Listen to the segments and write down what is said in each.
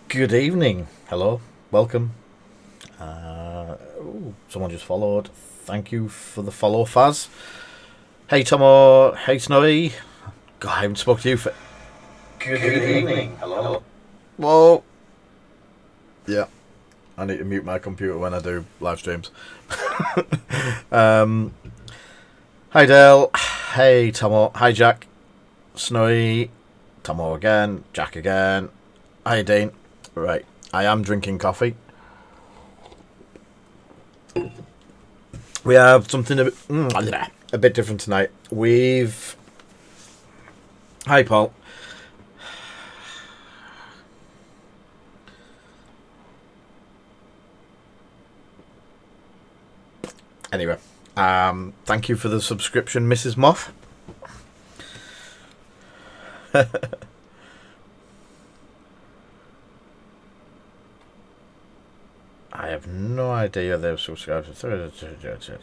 Good evening. Hello. Welcome. Someone just followed. Thank you for the follow, Faz. Hey, Tomo. Hey, Snowy. God, I haven't spoken to you for... Good evening. Hello. Whoa. Yeah. I need to mute my computer when I do live streams. Hi, Dale. Hey, Tomo. Hi, Jack. Snowy. Tomo again. Jack again. Hi, Dean. Right. I am drinking coffee. We have something a bit different tonight. Hi, Paul. Anyway, thank you for the subscription, Mrs. Moth. I have no idea they've subscribed to.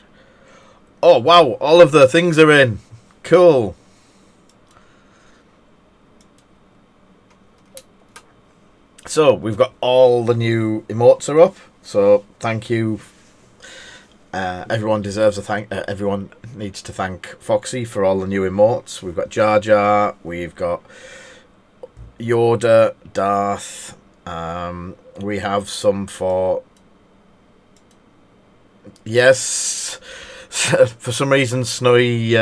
Oh, wow. All of the things are in. Cool. So, we've got all the new emotes are up. So, thank you. Everyone deserves a thank. Everyone needs to thank Foxy for all the new emotes. We've got Jar Jar. We've got Yoda, Darth. We have some for... Yes. For some reason, Snowy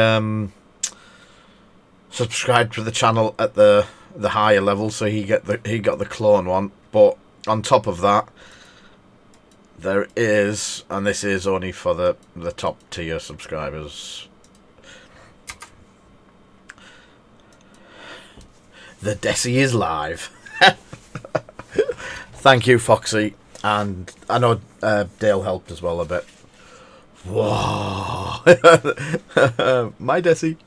subscribed to the channel at the higher level, so he got the clone one. But on top of that, there is, and this is only for the top tier subscribers, the Desi is live. Thank you, Foxy, and I know Dale helped as well a bit. Whoa. My Desi.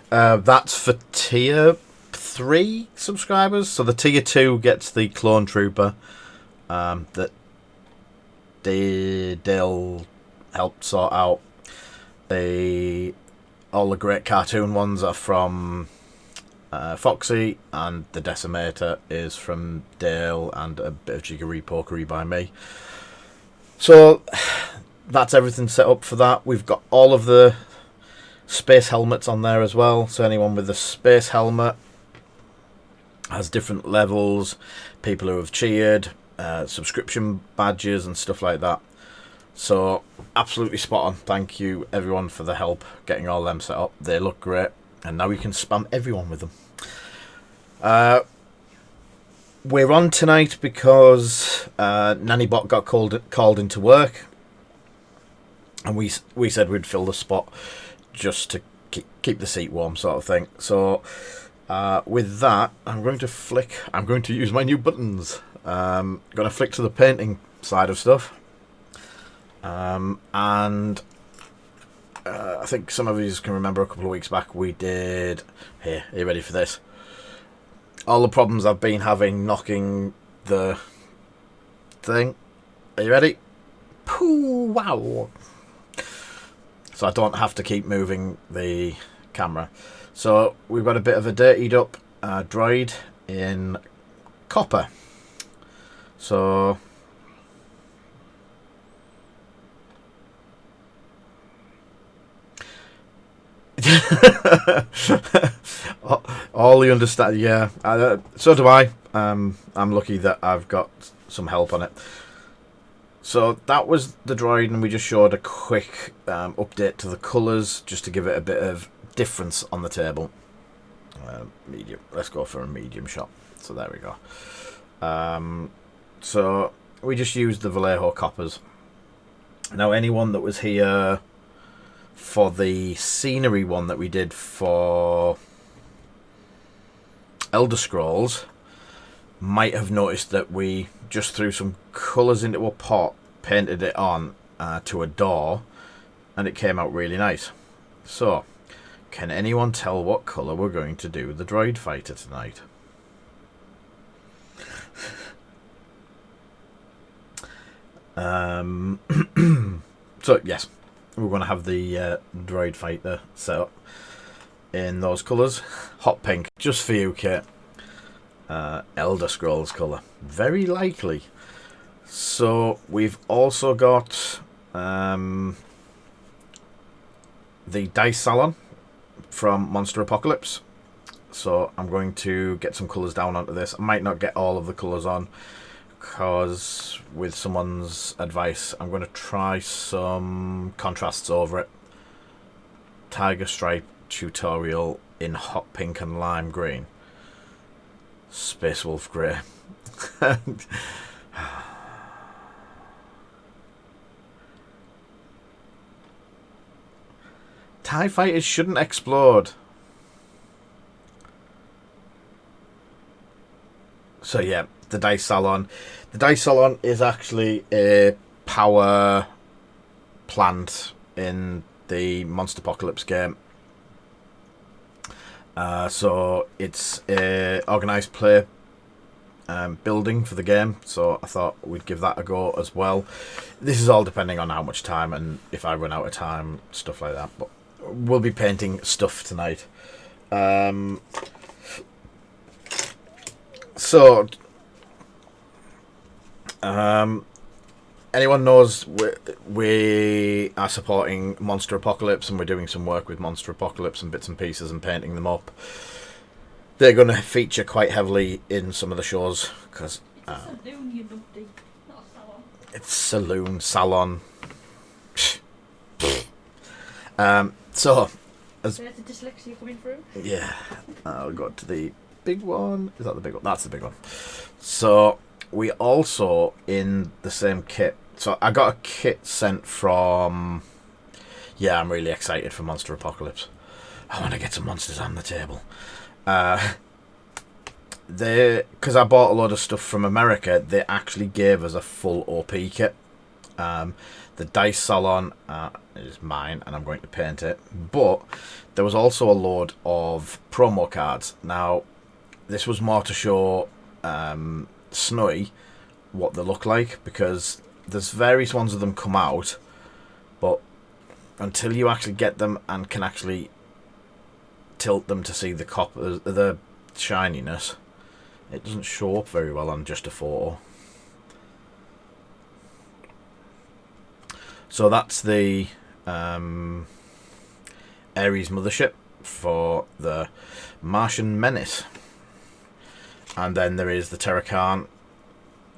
That's for tier 3 subscribers. So the tier 2 gets the clone trooper that Dale helped sort out. All the great cartoon ones are from Foxy, and the Decimator is from Dale, and a bit of jiggery pokery by me. So that's everything set up for that. We've got all of the space helmets on there as well. So anyone with a space helmet has different levels. People who have cheered, subscription badges and stuff like that. So absolutely spot on. Thank you everyone for the help getting all them set up. They look great, and now we can spam everyone with them. We're on tonight because Nannybot got called into work, and we said we'd fill the spot just to keep the seat warm, sort of thing. So with that, I'm going to use my new buttons. Going to flick to the painting side of stuff, and I think some of you can remember a couple of weeks back we did. Here, are you ready for this? All the problems I've been having knocking the thing. Are you ready? Pooh, wow. So I don't have to keep moving the camera. So we've got a bit of a dirtied up droid in copper. So all you understand, yeah. So do I. I'm lucky that I've got some help on it. So that was the droid, and we just showed a quick update to the colours, just to give it a bit of difference on the table. Medium. Let's go for a medium shot. So there we go. So we just used the Vallejo coppers. Now anyone that was here for the scenery one that we did for Elder Scrolls might have noticed that we just threw some colours into a pot, painted it on to a door, and it came out really nice. So, can anyone tell what colour we're going to do the droid fighter tonight? So, yes, we're going to have the droid fighter set up in those colours. Hot pink, just for you, Kate. Elder Scrolls colour. Very likely. So we've also got the Dice Salon from Monsterpocalypse. So I'm going to get some colours down onto this. I might not get all of the colours on, because with someone's advice I'm going to try some contrasts over it. Tiger Stripe tutorial in hot pink and lime green. Space Wolf grey. TIE fighters shouldn't explode. So yeah, the Dice Salon. The Dice Salon is actually a power plant in the Monsterpocalypse game. So it's a organised play building for the game, so I thought we'd give that a go as well. This is all depending on how much time and if I run out of time, stuff like that. But we'll be painting stuff tonight. Anyone knows we are supporting Monsterpocalypse, and we're doing some work with Monsterpocalypse and bits and pieces and painting them up. They're going to feature quite heavily in some of the shows, because Saloon, you numpty, not a salon. it's Salon. So, There's the dyslexia coming through. yeah, I'll go to the big one. Is that the big one? That's the big one. So, we also, in the same kit, so I got a kit sent from, yeah, I'm really excited for Monsterpocalypse. I want to get some monsters on the table. Because I bought a lot of stuff from America, they actually gave us a full OP kit. The Dice Salon is mine, and I'm going to paint it. But there was also a load of promo cards. Now, this was more to show Snowy what they look like, because there's various ones of them come out, but until you actually get them and can actually tilt them to see the shininess, it doesn't show up very well on just a photo. So that's the Ares mothership for the Martian Menace. And then there is the Terracan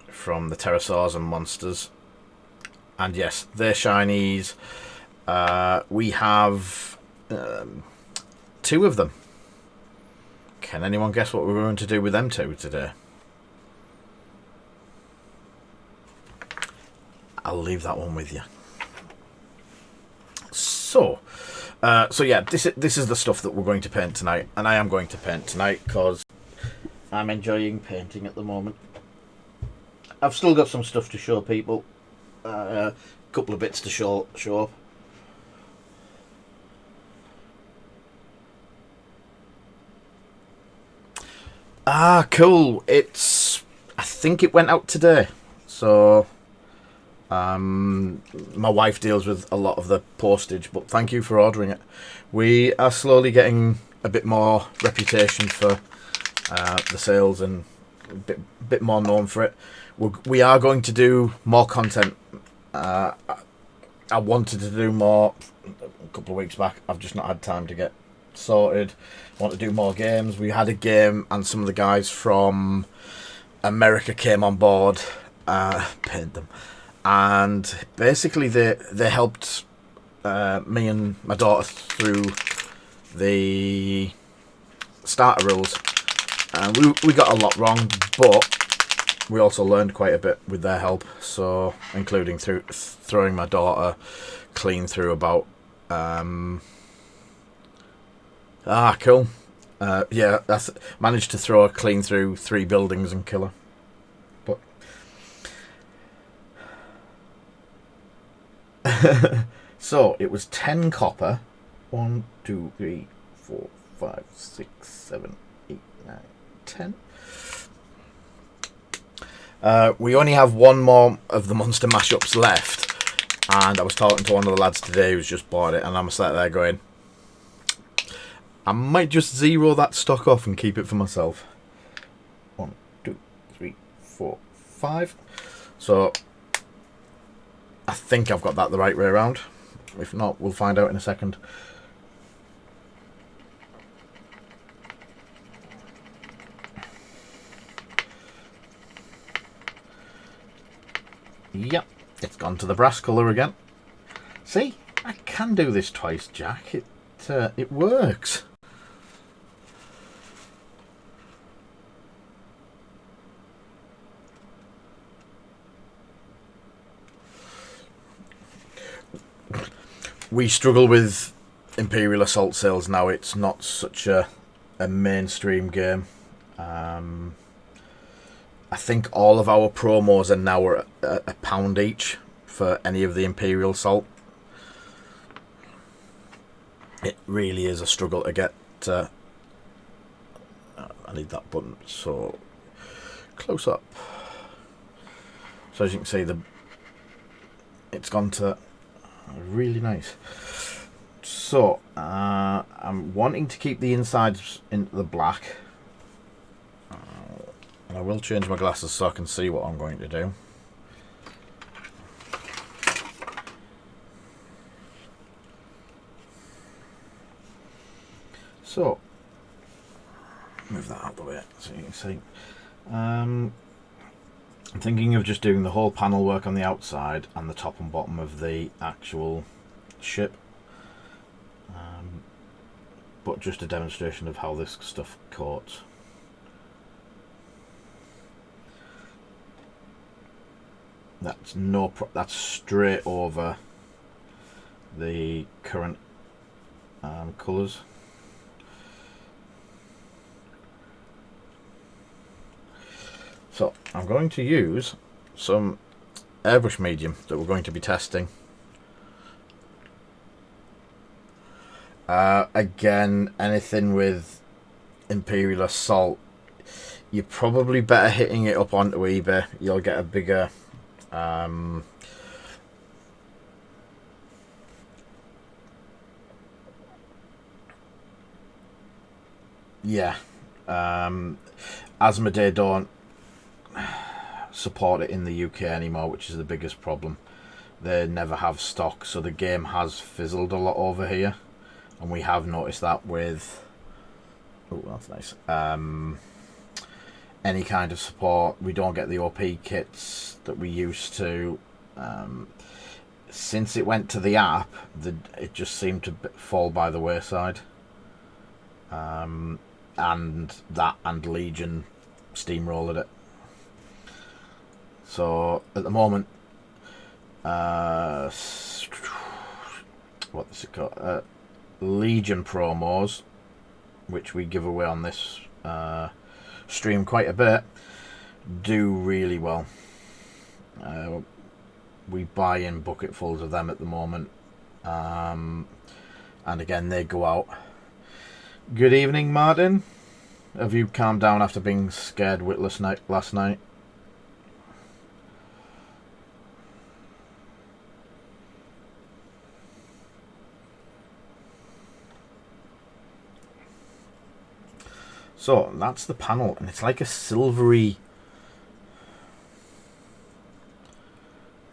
from the Pterosaurs and Monsters. And yes, they're shinies. We have 2 of them. Can anyone guess what we're going to do with them 2 today? I'll leave that one with you. So yeah, this is the stuff that we're going to paint tonight, and I am going to paint tonight because I'm enjoying painting at the moment. I've still got some stuff to show people, a couple of bits to show up. Ah, cool. I think it went out today. So, my wife deals with a lot of the postage, but thank you for ordering it. We are slowly getting a bit more reputation for the sales, and a bit more known for it. We are going to do more content. I wanted to do more a couple of weeks back. I've just not had time to get sorted. I want to do more games. We had a game, and some of the guys from America came on board, paint them, and basically they helped me and my daughter through the starter rules, and we got a lot wrong, but we also learned quite a bit with their help. So, including throwing my daughter clean through about cool. Yeah, that's managed to throw her clean through 3 buildings and kill her. But so it was 10 copper. 1, 2, 3, 4, 5, 6, 7, 8, 9, 10. We only have one more of the monster mashups left, and I was talking to one of the lads today who's just bought it, and I'm sat there going, I might just zero that stock off and keep it for myself. 1, 4, 5. So I think I've got that the right way around. If not, we'll find out in a second. Yep, it's gone to the brass colour again. See, I can do this twice, Jack. It works. We struggle with Imperial Assault sales now. It's not such a mainstream game. I think all of our promos are now a pound each for any of the Imperial Assault. It really is a struggle to get. I need that button so close up. So as you can see, it's gone to really nice. So I'm wanting to keep the insides into the black. And I will change my glasses so I can see what I'm going to do. So, move that out of the way so you can see. I'm thinking of just doing the whole panel work on the outside and the top and bottom of the actual ship. But just a demonstration of how this stuff coats. That's straight over the current colours. So I'm going to use some Airbrush Medium that we're going to be testing. Again, anything with Imperial Assault, you're probably better hitting it up onto eBay. You'll get a bigger yeah. Asmodee don't support it in the UK anymore, which is the biggest problem. They never have stock, so the game has fizzled a lot over here, and we have noticed that with that's nice. Any kind of support. We don't get the OP kits that we used to. Since it went to the app, it just seemed to fall by the wayside. And Legion steamrolled it. So at the moment, what is it called? Legion promos, which we give away on this stream quite a bit, do really well. We buy in bucketfuls of them at the moment, and again they go out. Good evening, Martin. Have you calmed down after being scared witless last night? So that's the panel, and it's like a silvery.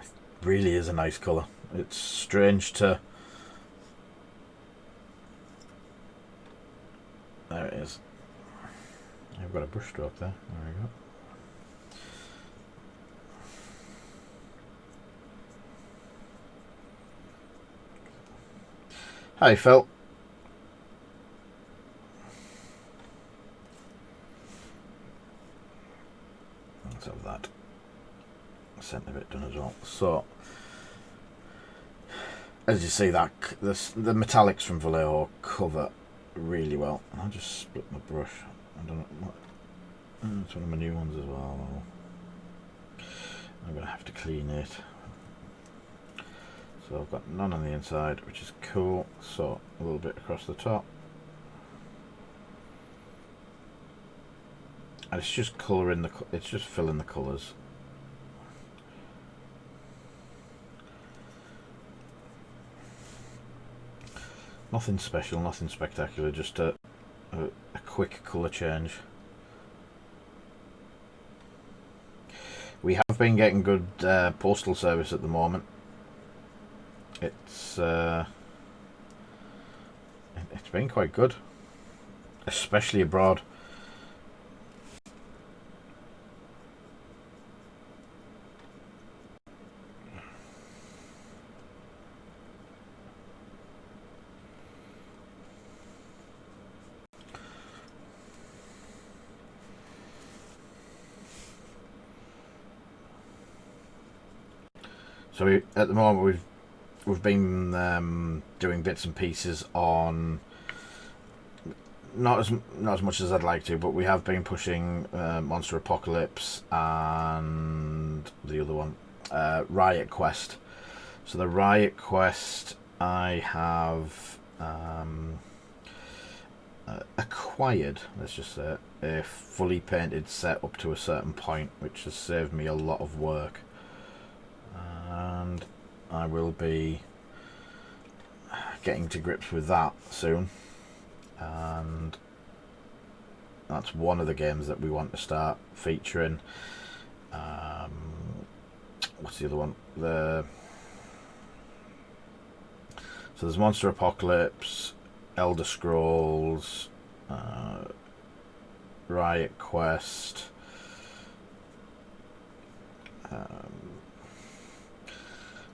It really is a nice colour. It's strange to. There it is. I've got a brush stroke there. There we go. Hi, Phil. Let's have that centre bit done as well. So, as you see, that the metallics from Vallejo cover really well. I'll just split my brush. I don't know what. It's one of my new ones as well. I'm gonna have to clean it. So I've got none on the inside, which is cool. So a little bit across the top, and it's just colouring the. It's just filling the colours. Nothing special, nothing spectacular. Just a quick colour change. have been getting good postal service at the moment. It's been quite good, especially abroad. So at the moment we've been doing bits and pieces on not as much as I'd like to, but we have been pushing Monsterpocalypse and the other one, Riot Quest. So the Riot Quest I have acquired, let's just say, a fully painted set up to a certain point, which has saved me a lot of work. And I will be getting to grips with that soon, and that's one of the games that we want to start featuring. What's the other one? So there's Monsterpocalypse, Elder Scrolls, Riot Quest,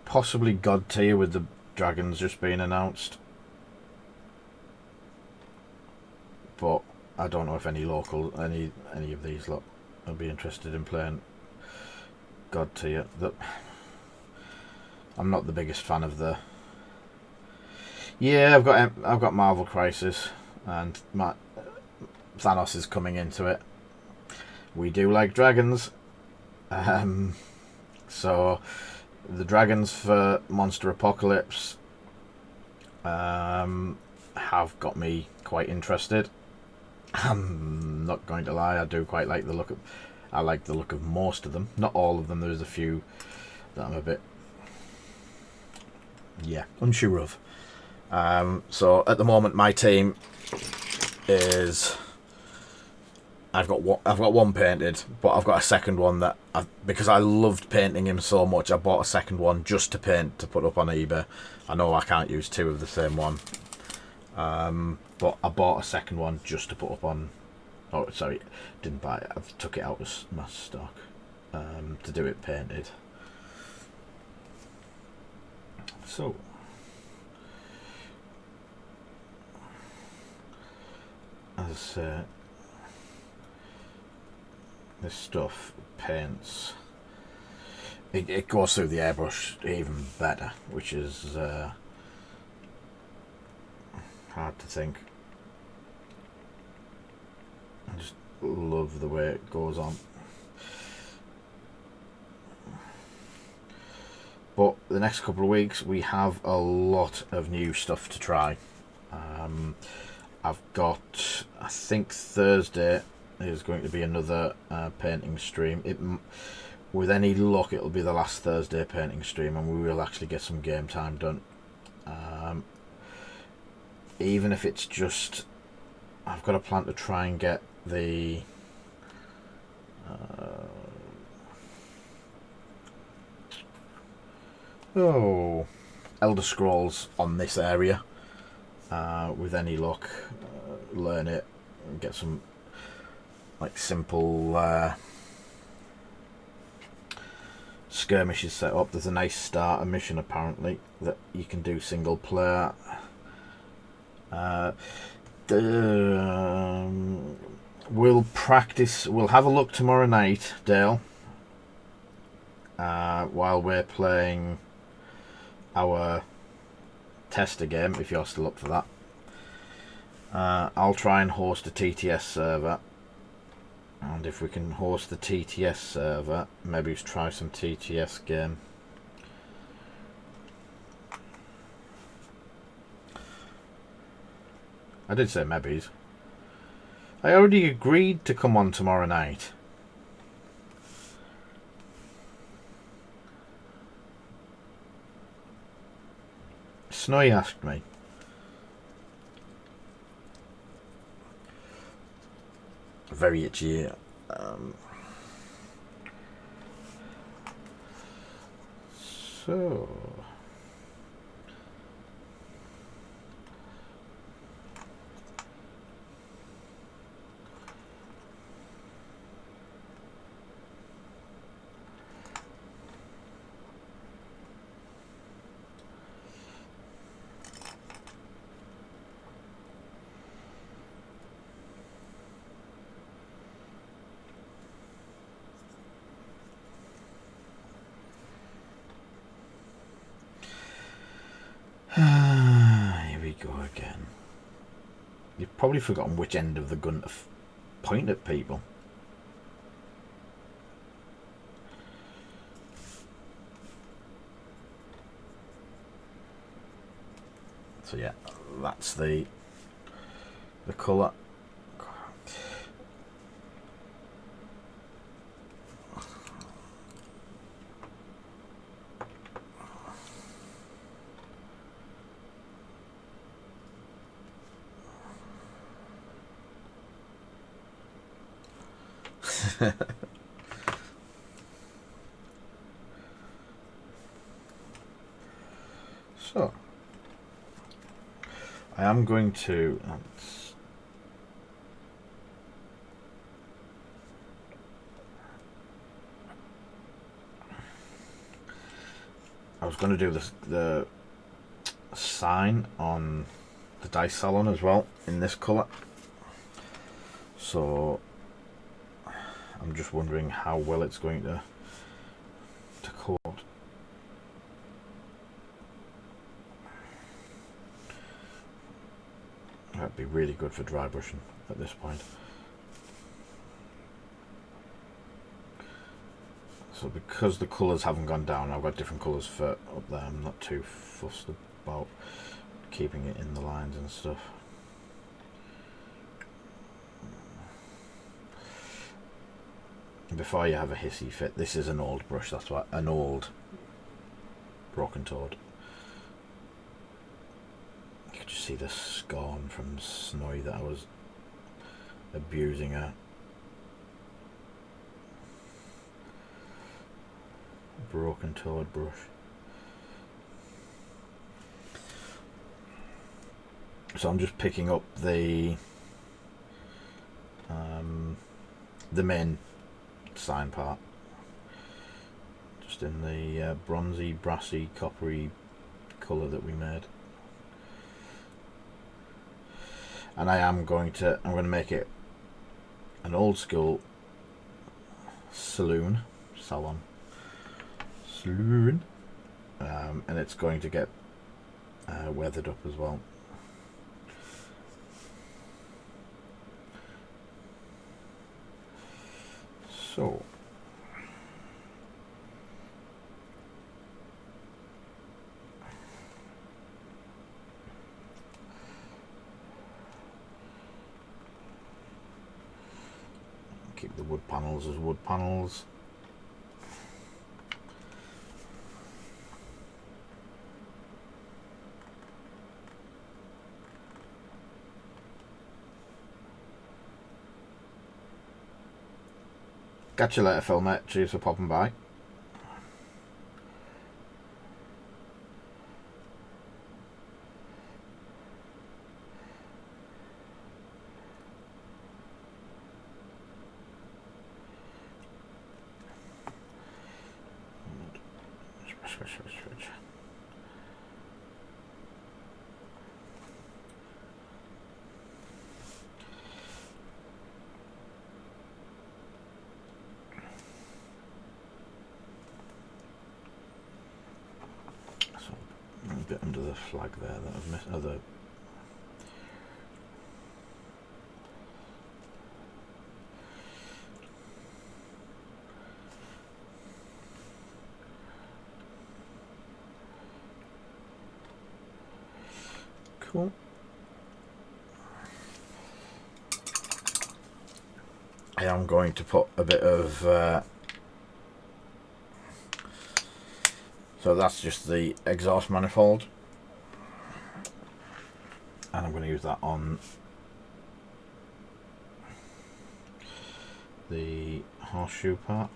possibly God Tier with the dragons just being announced, but I don't know if any of these lot will be interested in playing God Tier. I'm not the biggest fan of the. Yeah, I've got Marvel Crisis, and Thanos is coming into it. We do like dragons, so. The dragons for Monsterpocalypse have got me quite interested. I'm not going to lie, I do quite like the look of. I like the look of most of them. Not all of them. There's a few that I'm a bit, unsure of. So at the moment, my team is. I've got one painted, but I've got a second one that because I loved painting him so much, I bought a second one just to paint to put up on eBay. I know I can't use two of the same one, but I bought a second one just to put up on. Oh, sorry, didn't buy it. I took it out of my stock to do it painted. So. As I say, this stuff paints. It goes through the airbrush even better, which is hard to think. I just love the way it goes on. But the next couple of weeks we have a lot of new stuff to try. I've got, I think Thursday is going to be another painting stream. With any luck, it'll be the last Thursday painting stream, and we will actually get some game time done. Even if it's just, I've got a plan to try and get the Elder Scrolls on this area. With any luck, learn it and get some like simple skirmishes set up. There's a nice starter mission apparently that you can do single player. We'll practice. We'll have a look tomorrow night, Dale, while we're playing our tester game, if you're still up for that. I'll try and host a TTS server, and if we can host the TTS server, maybe try some TTS game. I did say maybes. I already agreed to come on tomorrow night. Snowy asked me. Very itchy. So here we go again. You've probably forgotten which end of the gun to point at people. So yeah, that's the colour. So I am going to I was going to do the sign on the dice salon as well in this colour, so I'm just wondering how well it's going to coat. That'd be really good for dry brushing at this point. So because the colours haven't gone down, I've got different colours for up there. I'm not too fussed about keeping it in the lines and stuff. Before you have a hissy fit, this is an old brush, that's why, an old Broken Toad. You could just see the scorn from Snowy that I was abusing her. Broken Toad brush. So I'm just picking up the main sign part, just in the bronzy, brassy, coppery colour that we made. And I'm going to make it an old school salon, and it's going to get weathered up as well. So keep the wood panels as wood panels. Catch you later, Phil, mate. Cheers for popping by. Bit under the flag there that I've missed. Other cool. I am going to put a bit of so that's just the exhaust manifold, and I'm going to use that on the horseshoe part.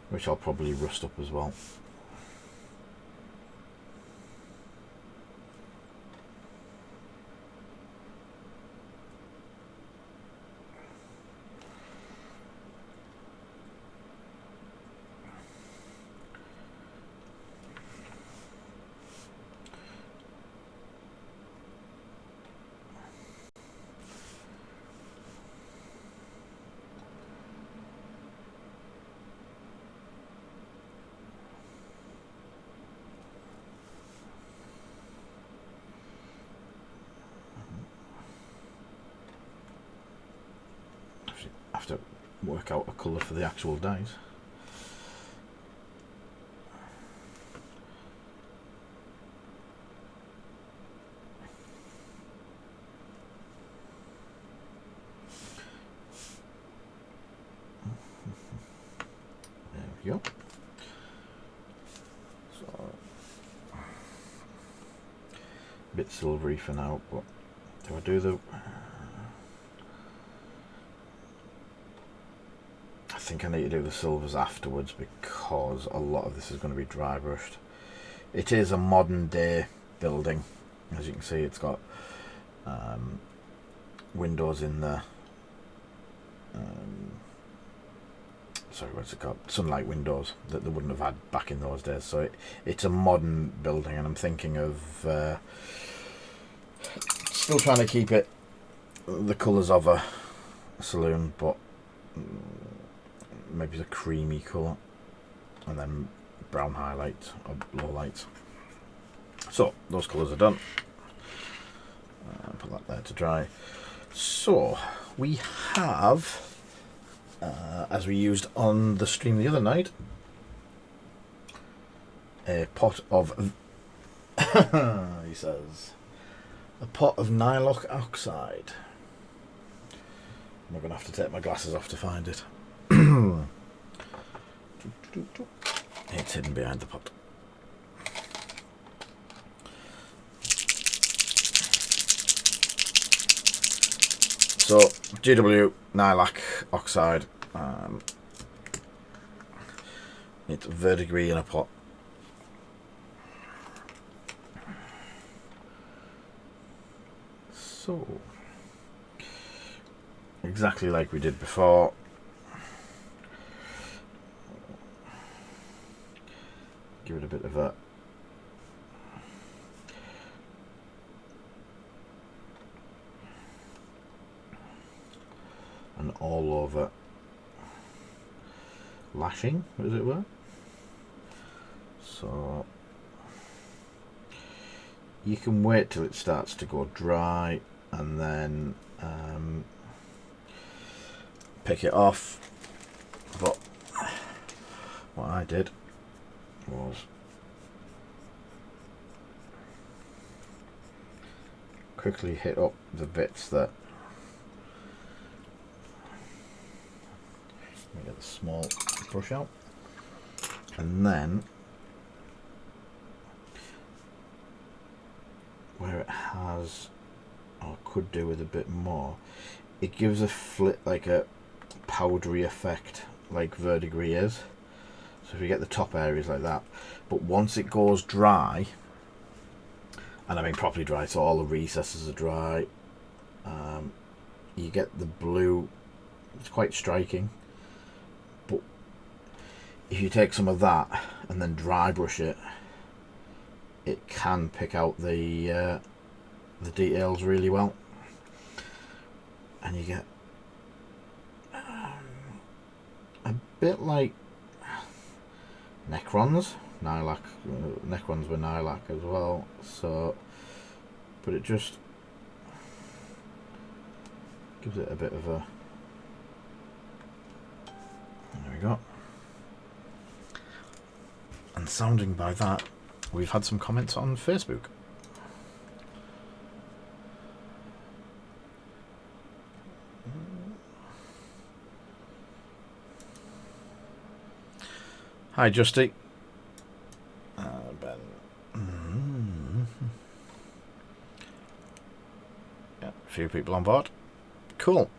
which I'll probably rust up as well. Have to work out a colour for the actual dies. There we go. So, a bit silvery for now, but do I do the... I think I need to do the silvers afterwards because a lot of this is going to be dry brushed. It is a modern day building, as you can see. It's got windows in there. Sorry, what's it called? Sunlight windows that they wouldn't have had back in those days. So it's a modern building, and I'm thinking of still trying to keep it the colours of a saloon, but maybe the creamy colour, and then brown highlights or low lights. So those colours are done. Put that there to dry. So we have, as we used on the stream the other night, a pot of he says a pot of nylock oxide. I'm going to have to take my glasses off to find it. It's hidden behind the pot. So GW nylock oxide. It's verdigris in a pot. So exactly like we did before. Give it a bit of a an all over lashing, as it were. So you can wait till it starts to go dry and then pick it off, but what I did was quickly hit up the bits that, let me get the small brush out, and then where it has, or could do with a bit more, it gives a flit, like a powdery effect like verdigris is. So if you get the top areas like that, but once it goes dry, and I mean properly dry, so all the recesses are dry, you get the blue. It's quite striking, but if you take some of that and then dry brush it, it can pick out the details really well, and you get a bit like Necrons, nylock. Necrons were nylock as well. So, but it just gives it a bit of a. There we go. And sounding by that, we've had some comments on Facebook. Hi, Justy. Ben. Yeah, a few people on board. Cool.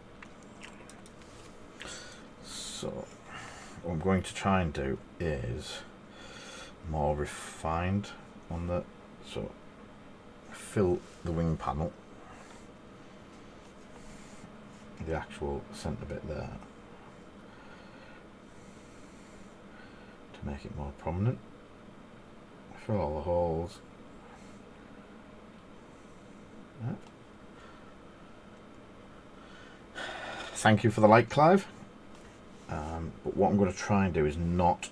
So, what I'm going to try and do is more refined on the, so fill the wing panel, the actual centre bit there, to make it more prominent. Fill all the holes. Yeah. Thank you for the like, Clive. But what I'm going to try and do is not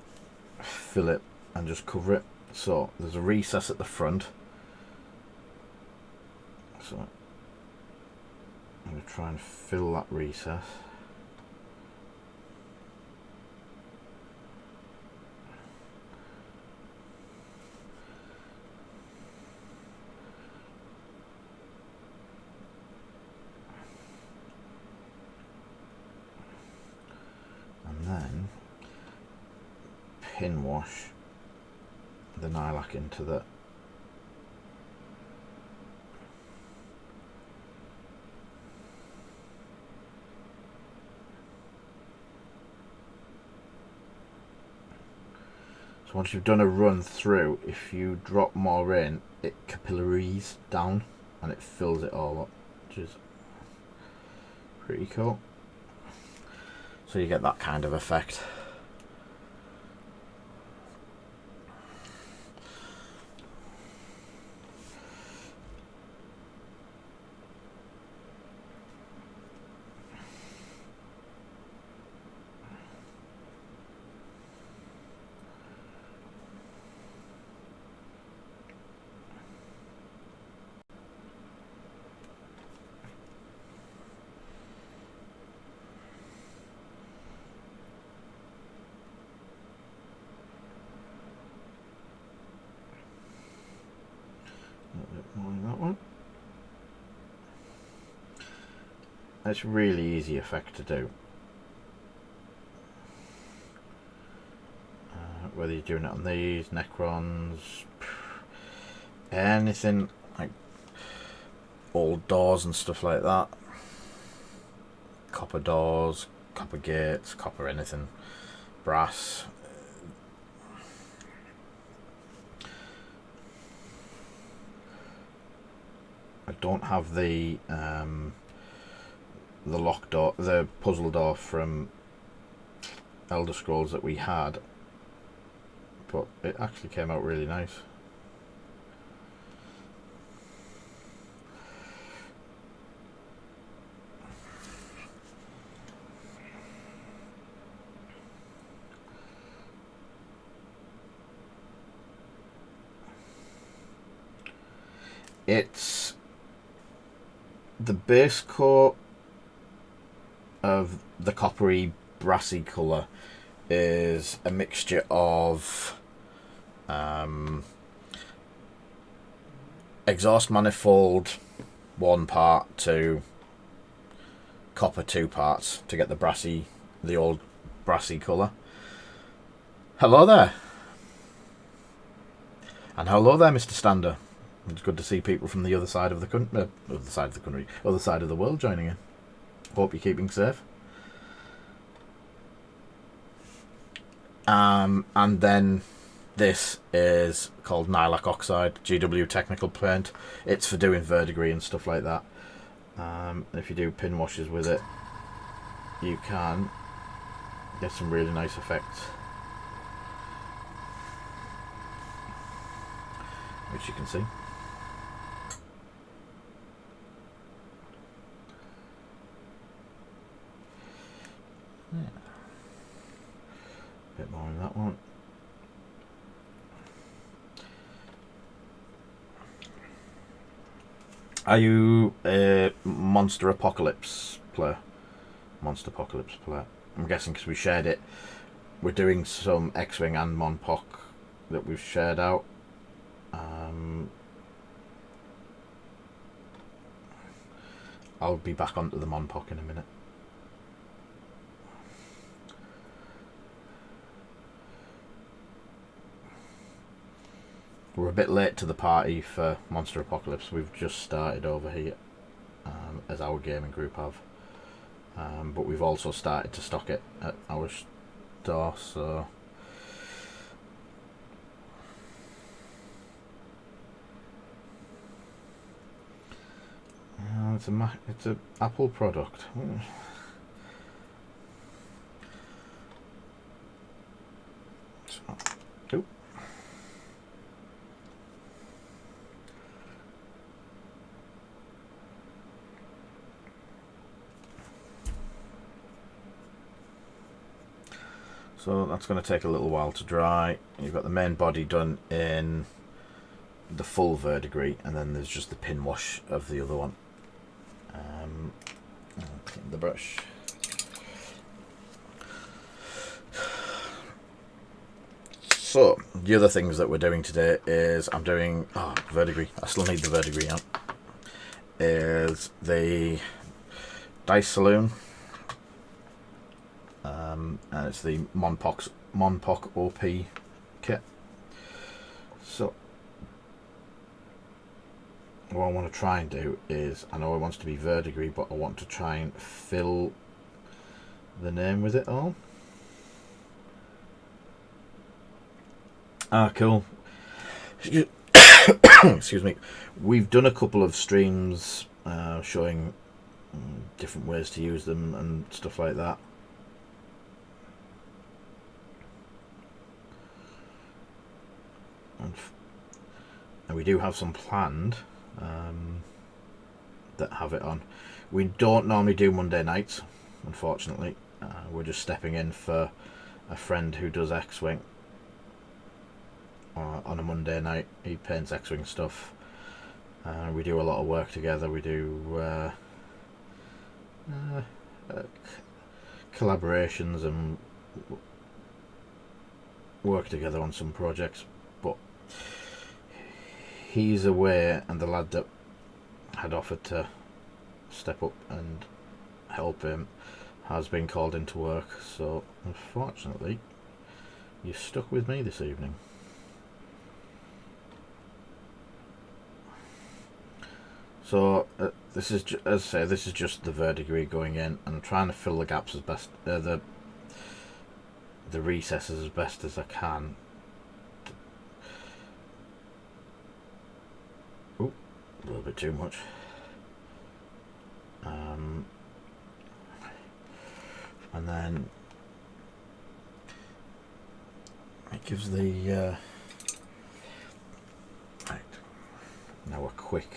fill it and just cover it. So there's a recess at the front. So I'm going to try and fill that recess. And then pin wash the lilac into the once you've done a run through, if you drop more in, it capillaries down and it fills it all up, which is pretty cool. So you get that kind of effect. That one. That's a really easy effect to do. Whether you're doing it on these, Necrons, anything like old doors and stuff like that. Copper doors, copper gates, copper anything, brass. I don't have the lock door, the puzzle door from Elder Scrolls that we had, but it actually came out really nice. It's the base coat of the coppery brassy colour is a mixture of exhaust manifold 1 part to copper 2 parts to get the old brassy colour. Hello there. And hello there, Mr. Stander. It's good to see people from the other side of the country, other side of the world joining in. Hope you're keeping safe. And then this is called Lilac Oxide, GW Technical Paint. It's for doing verdigris and stuff like that. If you do pin washes with it, you can get some really nice effects, which you can see. Yeah. A bit more in that one. Are you a Monsterpocalypse player? Monsterpocalypse player. I'm guessing because we shared it. We're doing some X-Wing and Monpoc that we've shared out. I'll be back onto the Monpoc in a minute. We're a bit late to the party for Monsterpocalypse. We've just started over here, as our gaming group have. But we've also started to stock it at our door, so it's a Apple product. So, so that's going to take a little while to dry. You've got the main body done in the full verdigris, and then there's just the pin wash of the other one. I'll clean the brush. So the other things that we're doing today is I'm doing verdigris. I still need the verdigris out. Is the Dice Saloon, and it's the Monpoc OP kit. So what I want to try and do is, I know it wants to be verdigris, but I want to try and fill the name with it all. Cool. Excuse me. We've done a couple of streams showing different ways to use them and stuff like that. And we do have some planned that have it on. We don't normally do Monday nights, unfortunately. We're just stepping in for a friend who does X-Wing on a Monday night. He paints X-Wing stuff. We do a lot of work together. We do collaborations and work together on some projects, but he's away, and the lad that had offered to step up and help him has been called into work, so unfortunately you're stuck with me this evening. So this is, as I say, this is just the verdigris going in, and I'm trying to fill the gaps as best, the recesses as best as I can. Ooh, a little bit too much. And then it gives the right, now a quick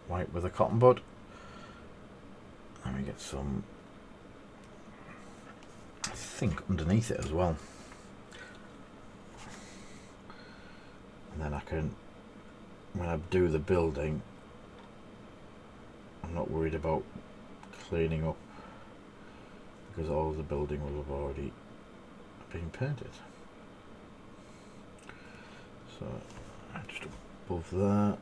wipe with a cotton bud, and we get some, I think, underneath it as well, and then I can, when I do the building, I'm not worried about cleaning up because all of the building will have already been painted. So just above that.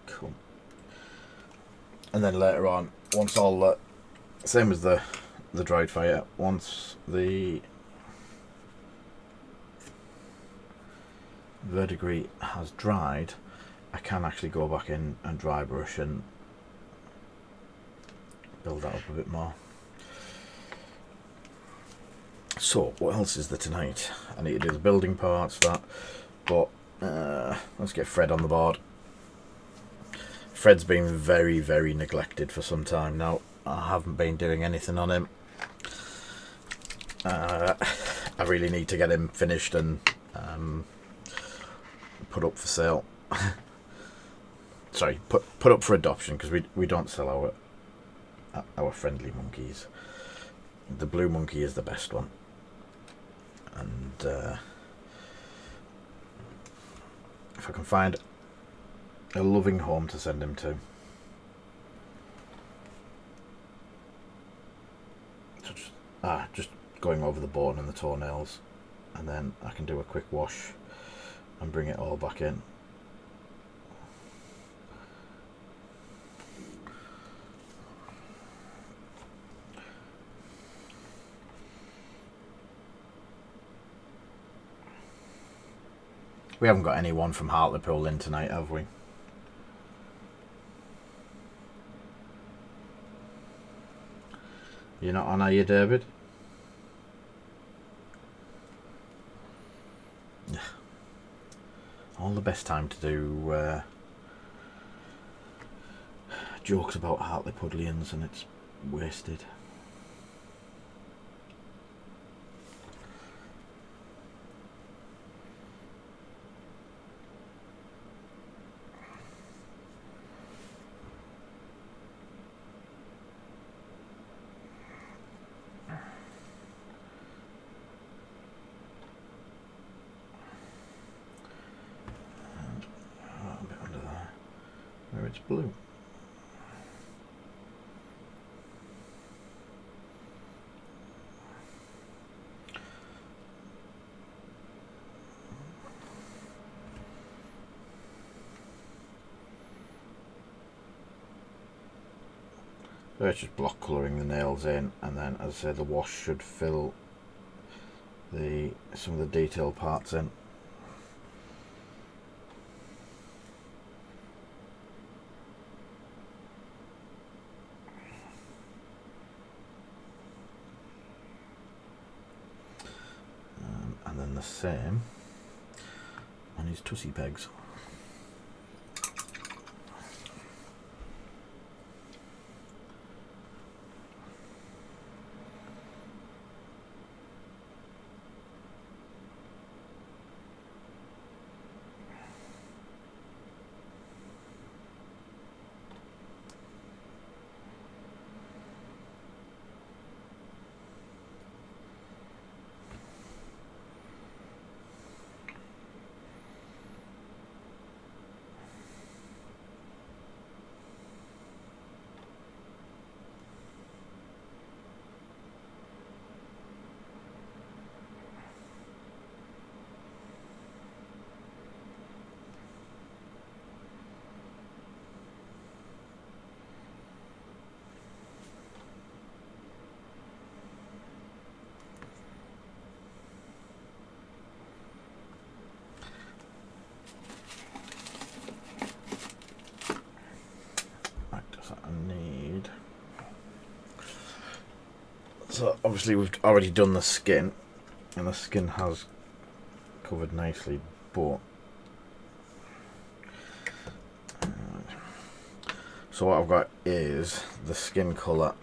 Cool. And then later on, once all the, same as the Droid fire, once the verdigris has dried, I can actually go back in and dry brush and build that up a bit more. So what else is there tonight? I need to do the building parts, that, but let's get Fred on the board. Fred's been very, very neglected for some time now. I haven't been doing anything on him. I really need to get him finished and put up for sale. Sorry, put up for adoption, because we don't sell our friendly monkeys. The blue monkey is the best one, and if I can find a loving home to send him to. So just going over the bone and the toenails, and then I can do a quick wash and bring it all back in. We haven't got anyone from Hartlepool in tonight, have we? You're not on, are you, David? All the best time to do jokes about Hartlepoolians, and it's wasted. A bit under there, where it's blue. So it's just block colouring the nails in, and then, as I say, the wash should fill some of the detail parts in. And then the same on his tussie pegs. So obviously we've already done the skin, and the skin has covered nicely, but so what I've got is the skin colour,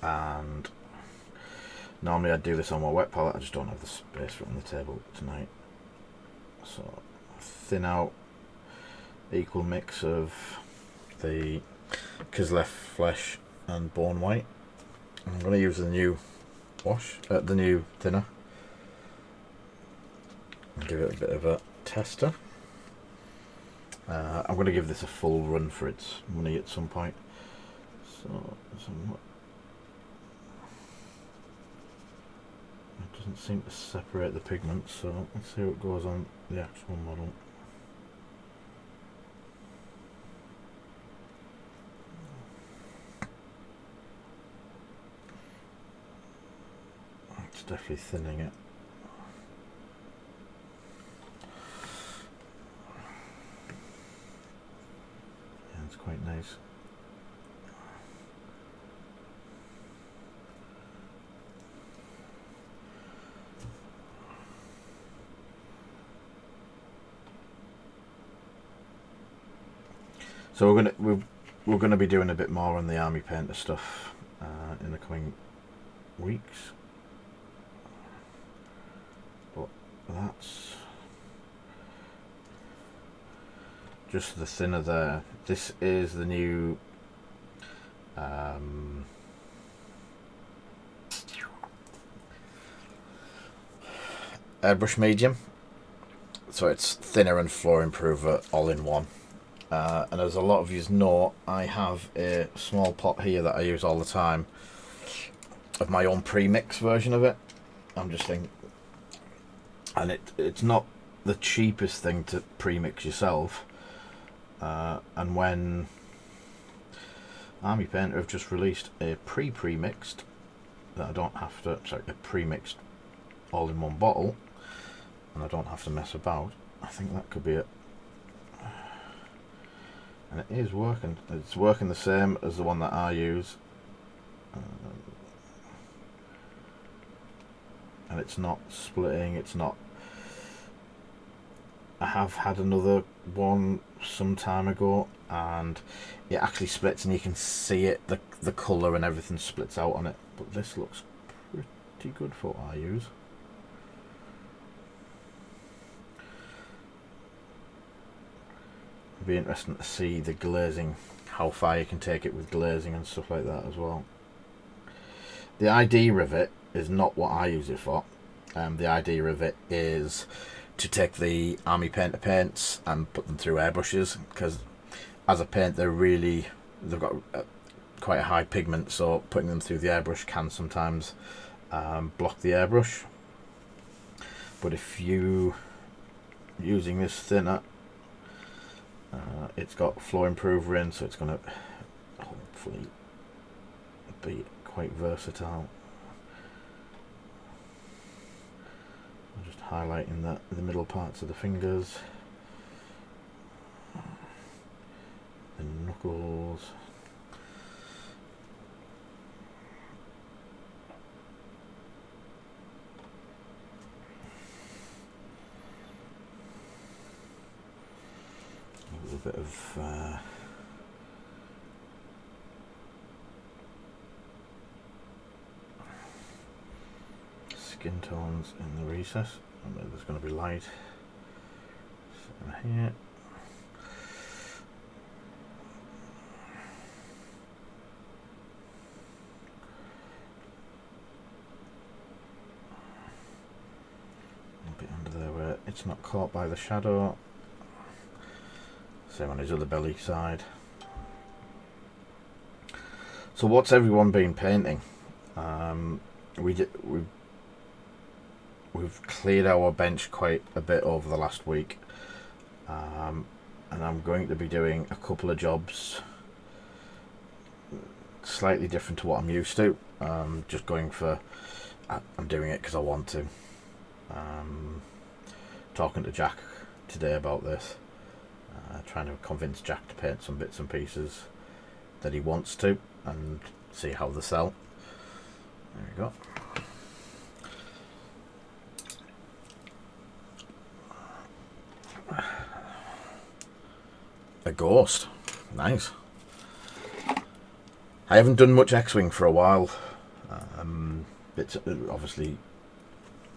and normally I'd do this on my wet palette. I just don't have the space for it on the table tonight, so thin out equal mix of the Kislev Flesh and Bone White. I'm going to use the new wash, the new thinner, and give it a bit of a tester. I'm going to give this a full run for its money at some point. So it doesn't seem to separate the pigments, so let's see what goes on the actual model. It's definitely thinning it. Yeah, it's quite nice. So we're gonna be doing a bit more on the Army Painter stuff in the coming weeks. But that's just the thinner there. This is the new Airbrush Medium. So it's thinner and floor improver all in one. And as a lot of you know, I have a small pot here that I use all the time of my own pre-mix version of it. I'm just thinking, and it's not the cheapest thing to pre-mix yourself. And when Army Painter have just released a pre-mixed that I don't have to, sorry, a pre-mixed all in one bottle, and I don't have to mess about, I think that could be it. And it is working. It's working the same as the one that I use. And it's not splitting, it's not... I have had another one some time ago and it actually splits and you can see it, the colour and everything splits out on it. But this looks pretty good for what I use. It'll be interesting to see the glazing, how far you can take it with glazing and stuff like that as well. The idea of it is not what I use it for. The idea of it is to take the Army Painter paints and put them through airbrushes, because as a paint they've got quite a high pigment, so putting them through the airbrush can sometimes block the airbrush. But if you using this thinner, it's got flow improver in, so it's going to hopefully be quite versatile. I'm just highlighting the middle parts of the fingers, the knuckles. A little bit of skin tones in the recess. And there's going to be light here. A bit under there where it's not caught by the shadow. Same on his other belly side. So what's everyone been painting? We've cleared our bench quite a bit over the last week, and I'm going to be doing a couple of jobs slightly different to what I'm used to. Just going for, I'm doing it because I want to. Talking to Jack today about this, trying to convince Jack to paint some bits and pieces that he wants to and see how they sell. There we go. A ghost. Nice. I haven't done much X-Wing for a while. Obviously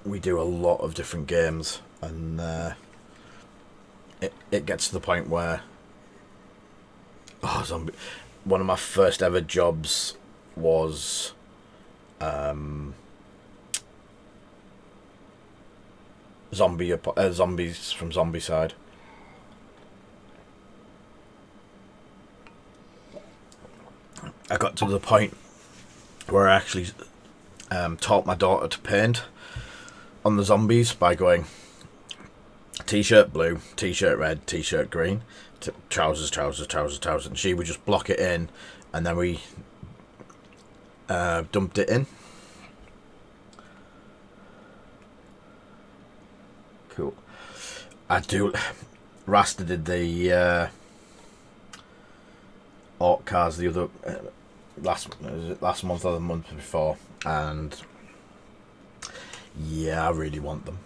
we do a lot of different games, and it gets to the point where zombie. One of my first ever jobs was zombies from Zombicide. I got to the point where I actually taught my daughter to paint on the zombies by going t-shirt blue, t-shirt red, t-shirt green, trousers, and she would just block it in, and then we dumped it in. Cool. Rasta did the Orc cars the other last month or the month before, and yeah, I really want them.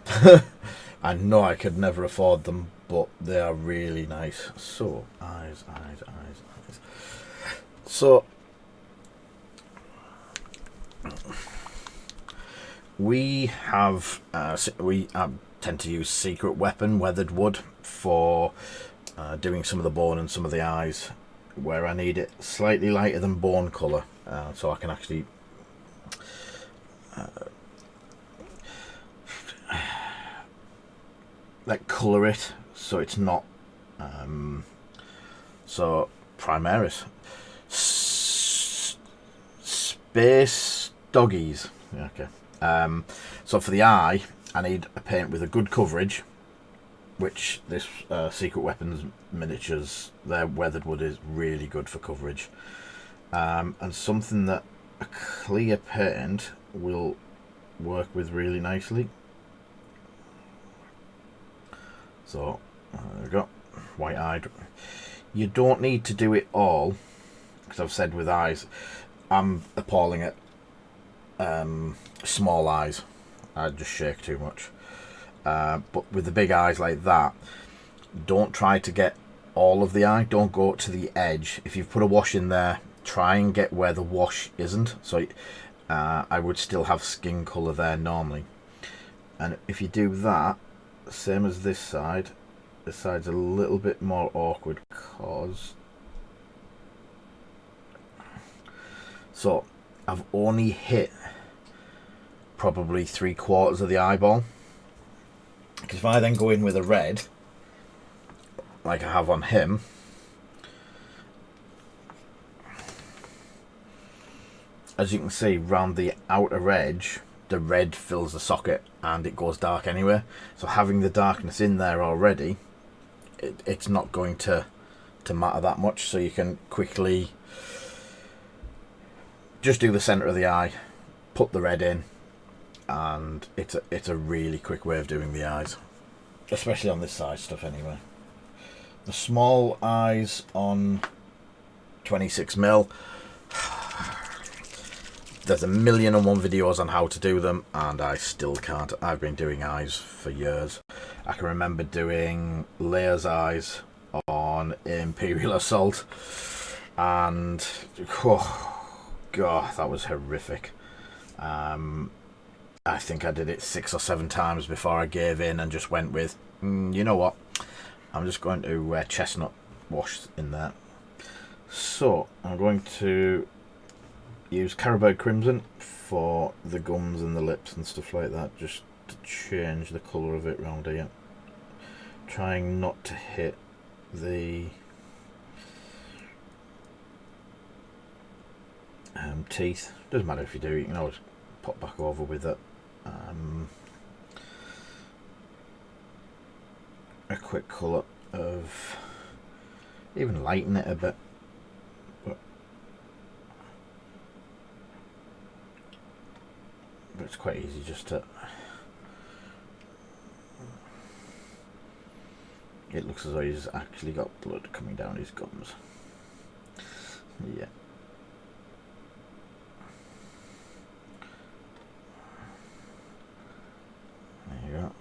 I know I could never afford them, but they are really nice. So eyes. So we have we tend to use Secret Weapon weathered wood for doing some of the bone and some of the eyes, where I need it slightly lighter than bone colour, so I can actually like colour it so it's not so Primaris Space Doggies. Okay. So for the eye I need a paint with a good coverage, which this Secret Weapons miniatures, their weathered wood is really good for coverage, and something that a clear paint will work with really nicely. So there we go, white-eyed. You don't need to do it all, because I've said with eyes, I'm appalling at small eyes. I just shake too much. But with the big eyes like that, don't try to get all of the eye. Don't go to the edge. If you've put a wash in there, try and get where the wash isn't. So I would still have skin colour there normally. And if you do that, same as this side, this side's a little bit more awkward because... So I've only hit probably 3/4 of the eyeball. Because if I then go in with a red, like I have on him, as you can see round the outer edge, the red fills the socket and it goes dark anyway. So having the darkness in there already, it's not going to matter that much. So you can quickly just do the centre of the eye, put the red in, and it's a really quick way of doing the eyes, especially on this size stuff anyway. The small eyes on 26mm, there's 1,000,001 videos on how to do them, and I still can't. I've been doing eyes for years. I can remember doing Layer's eyes on Imperial Assault, and oh god, that was horrific. I think I did it 6 or 7 times before I gave in and just went with, you know what, I'm just going to chestnut wash in there. So I'm going to use Carabao Crimson for the gums and the lips and stuff like that, just to change the colour of it round here. Trying not to hit the teeth. Doesn't matter if you do, you can always pop back over with it. A quick colour of, even lighten it a bit, but it's quite easy just to, it looks as though he's actually got blood coming down his gums. Yeah. There you go.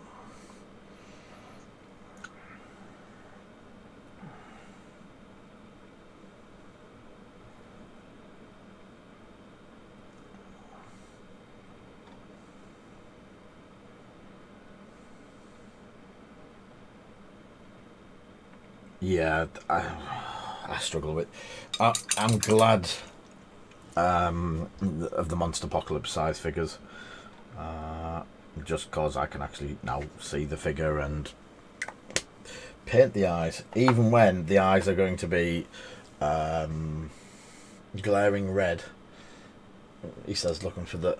Yeah, I struggle with. I'm glad of the Monsterpocalypse size figures, just because I can actually now see the figure and paint the eyes, even when the eyes are going to be glaring red. He says looking for the,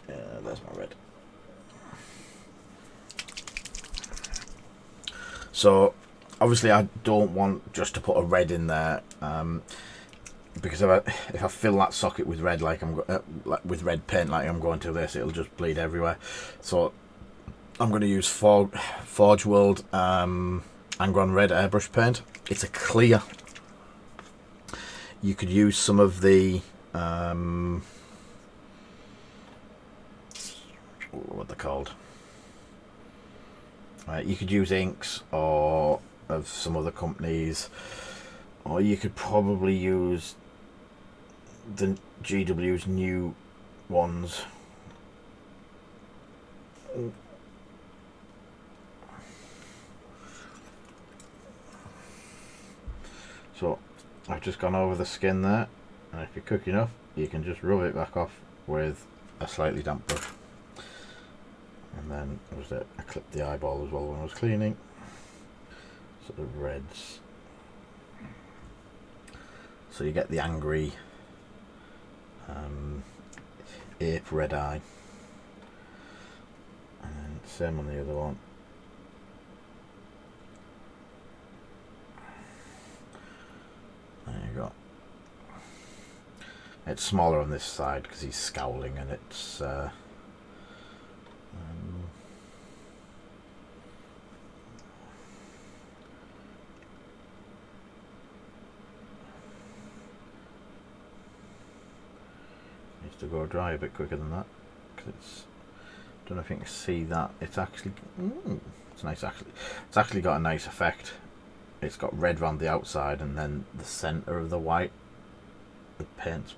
there's my red. So obviously I don't want just to put a red in there, because if I fill that socket with red like with red paint like I'm going to this, it'll just bleed everywhere. So I'm going to use Forge World Angron Red Airbrush Paint. It's a clear. You could use some of the what they're called. You could use inks or of some other companies, or you could probably use the GW's new ones. So I've just gone over the skin there, and if you're quick enough you can just rub it back off with a slightly damp brush. And then I clipped the eyeball as well when I was cleaning, so the reds, so you get the angry ape red eye, and same on the other one. There you go. It's smaller on this side because he's scowling, and it's to go dry a bit quicker than that, because it's, don't know if you can see that, it's actually it's nice actually. It's actually got a nice effect. It's got red around the outside, and then the centre of the white, the paint's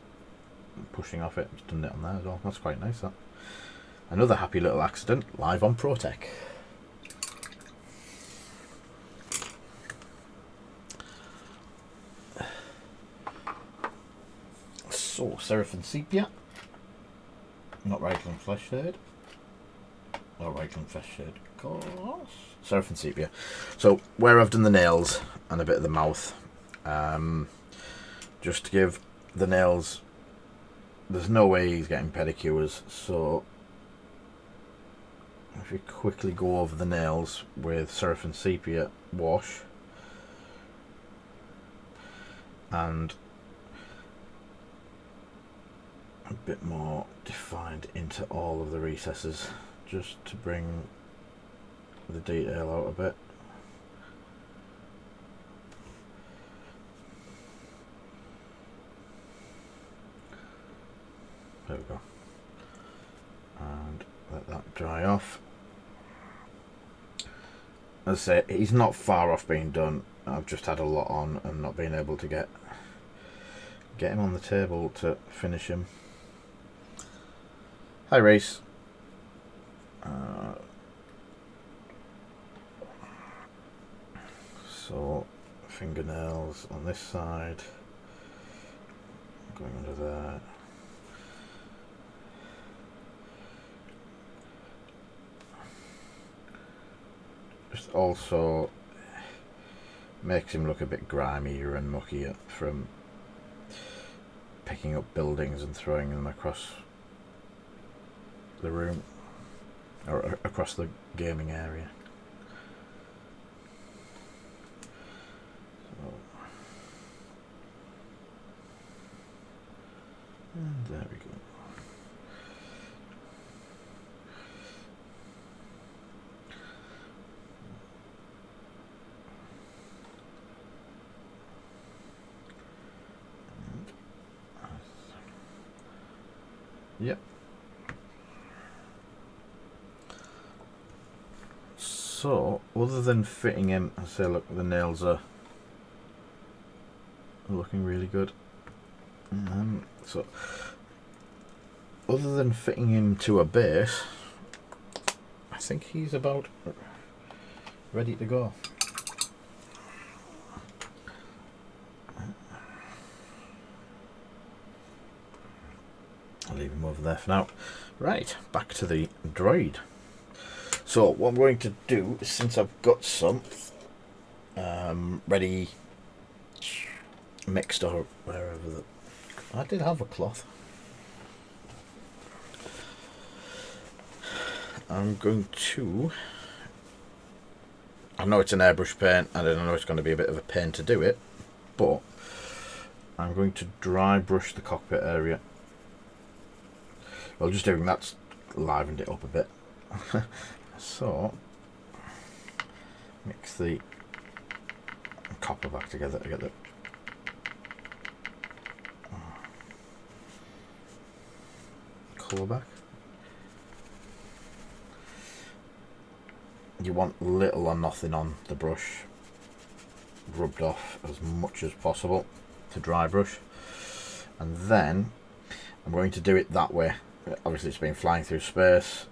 pushing off it. It's done it on there as well. That's quite nice. That. Another happy little accident live on ProTech. So, Seraphim Sepia. Not Reichland Flesh Shade. Or Reichland Flesh Shade, of course. Seraphim Sepia. So, where I've done the nails and a bit of the mouth, just to give the nails, there's no way he's getting pedicures, so if you quickly go over the nails with Seraphim Sepia wash and a bit more defined into all of the recesses, just to bring the detail out a bit. There we go. And let that dry off. As I say, he's not far off being done. I've just had a lot on and not been able to get him on the table to finish him. Hi, Race. So, fingernails on this side, going under there. Just also makes him look a bit grimier and muckier from picking up buildings and throwing them across the room, or across the gaming area. So, and there we go. Yep. So, other than fitting him, I say, look, the nails are looking really good. So, other than fitting him to a base, I think he's about ready to go. I'll leave him over there for now. Right, back to the droid. So what I'm going to do, since I've got some ready mixed or wherever the, I did have a cloth. I'm going to, I know it's an airbrush paint and I know it's going to be a bit of a pain to do it, but I'm going to dry brush the cockpit area. Well, just doing that's livened it up a bit. So, mix the copper back together to get the colour back. You want little or nothing on the brush, rubbed off as much as possible to dry brush, and then I'm going to do it that way. Obviously it's been flying through space.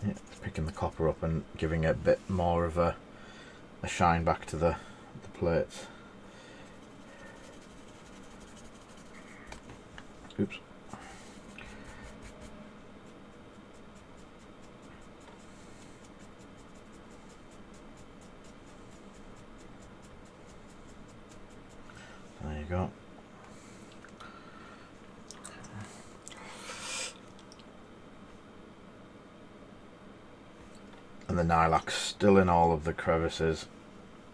Yeah, picking the copper up and giving it a bit more of a shine back to the plates. Oops. There you go. And the nilac's still in all of the crevices.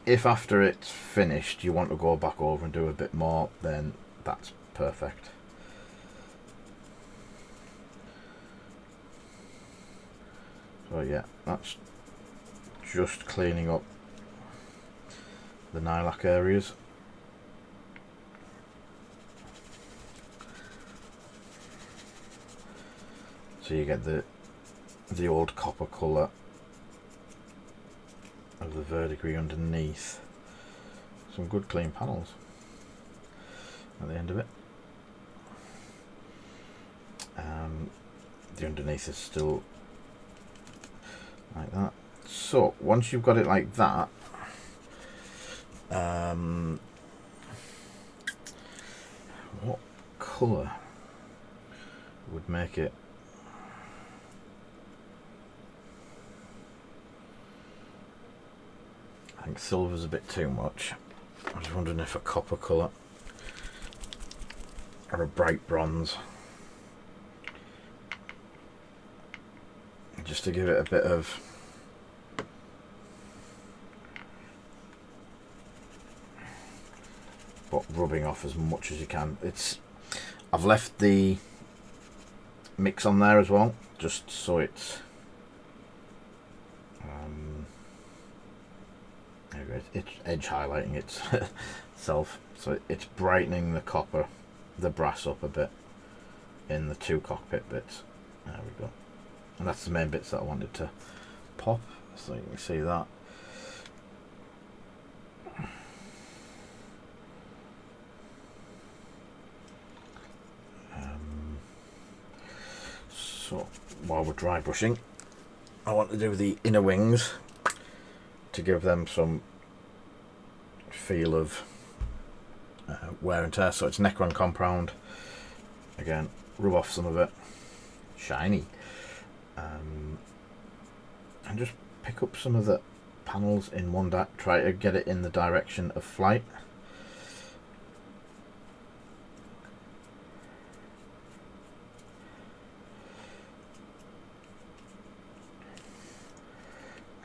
If after it's finished you want to go back over and do a bit more, then that's perfect. So yeah, that's just cleaning up the lilac areas. So you get the old copper colour of the verdigris underneath. Some good clean panels at the end of it. The underneath is still like that. So once you've got it like that, what colour would make it? I think silver's a bit too much. I was wondering if a copper colour or a bright bronze, just to give it a bit of rubbing off as much as you can. I've left the mix on there as well, just so it's it's edge highlighting itself, so it's brightening the copper, the brass up a bit in the two cockpit bits. There we go, and that's the main bits that I wanted to pop, so you can see that. So while we're dry brushing, I want to do the inner wings to give them some feel of wear and tear. So it's Necron compound again, rub off some of it, shiny, and just pick up some of the panels in one try to get it in the direction of flight.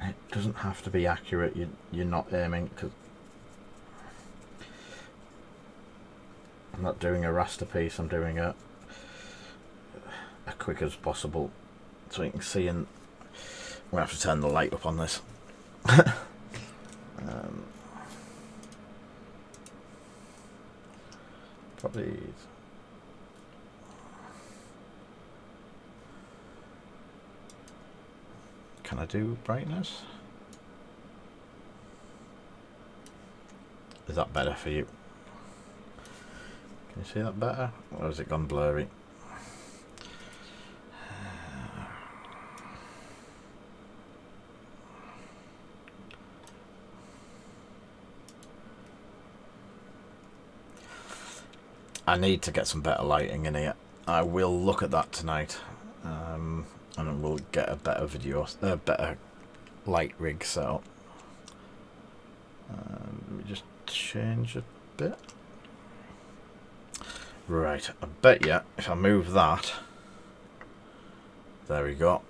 It doesn't have to be accurate. You're not aiming, because I'm not doing a raster piece. I'm doing a quick as possible, so you can see. And I'm gonna have to turn the light up on this. Probably. Can I do brightness? Is that better for you? Can you see that better? Or has it gone blurry? I need to get some better lighting in here. I will look at that tonight. And we'll get a better better light rig set up. Let me just change a bit. Right, I bet you if I move that, there we go.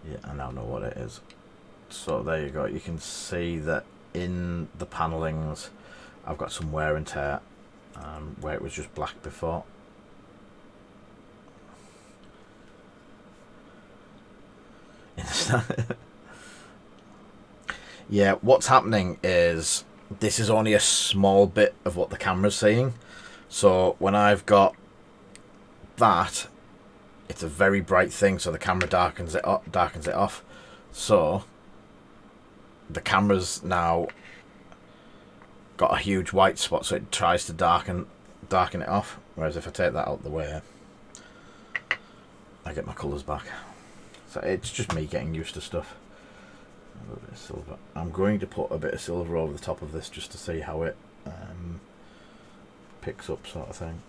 Yeah, I now know what it is. So there you go. You can see that in the panellings, I've got some wear and tear. Where it was just black before. Yeah, what's happening is this is only a small bit of what the camera's seeing. So when I've got that, it's a very bright thing, so the camera darkens it off. So the camera's now got a huge white spot, so it tries to darken it off. Whereas if I take that out of the way, I get my colours back. So it's just me getting used to stuff. A little bit of silver. I'm going to put a bit of silver over the top of this just to see how it picks up, sort of thing.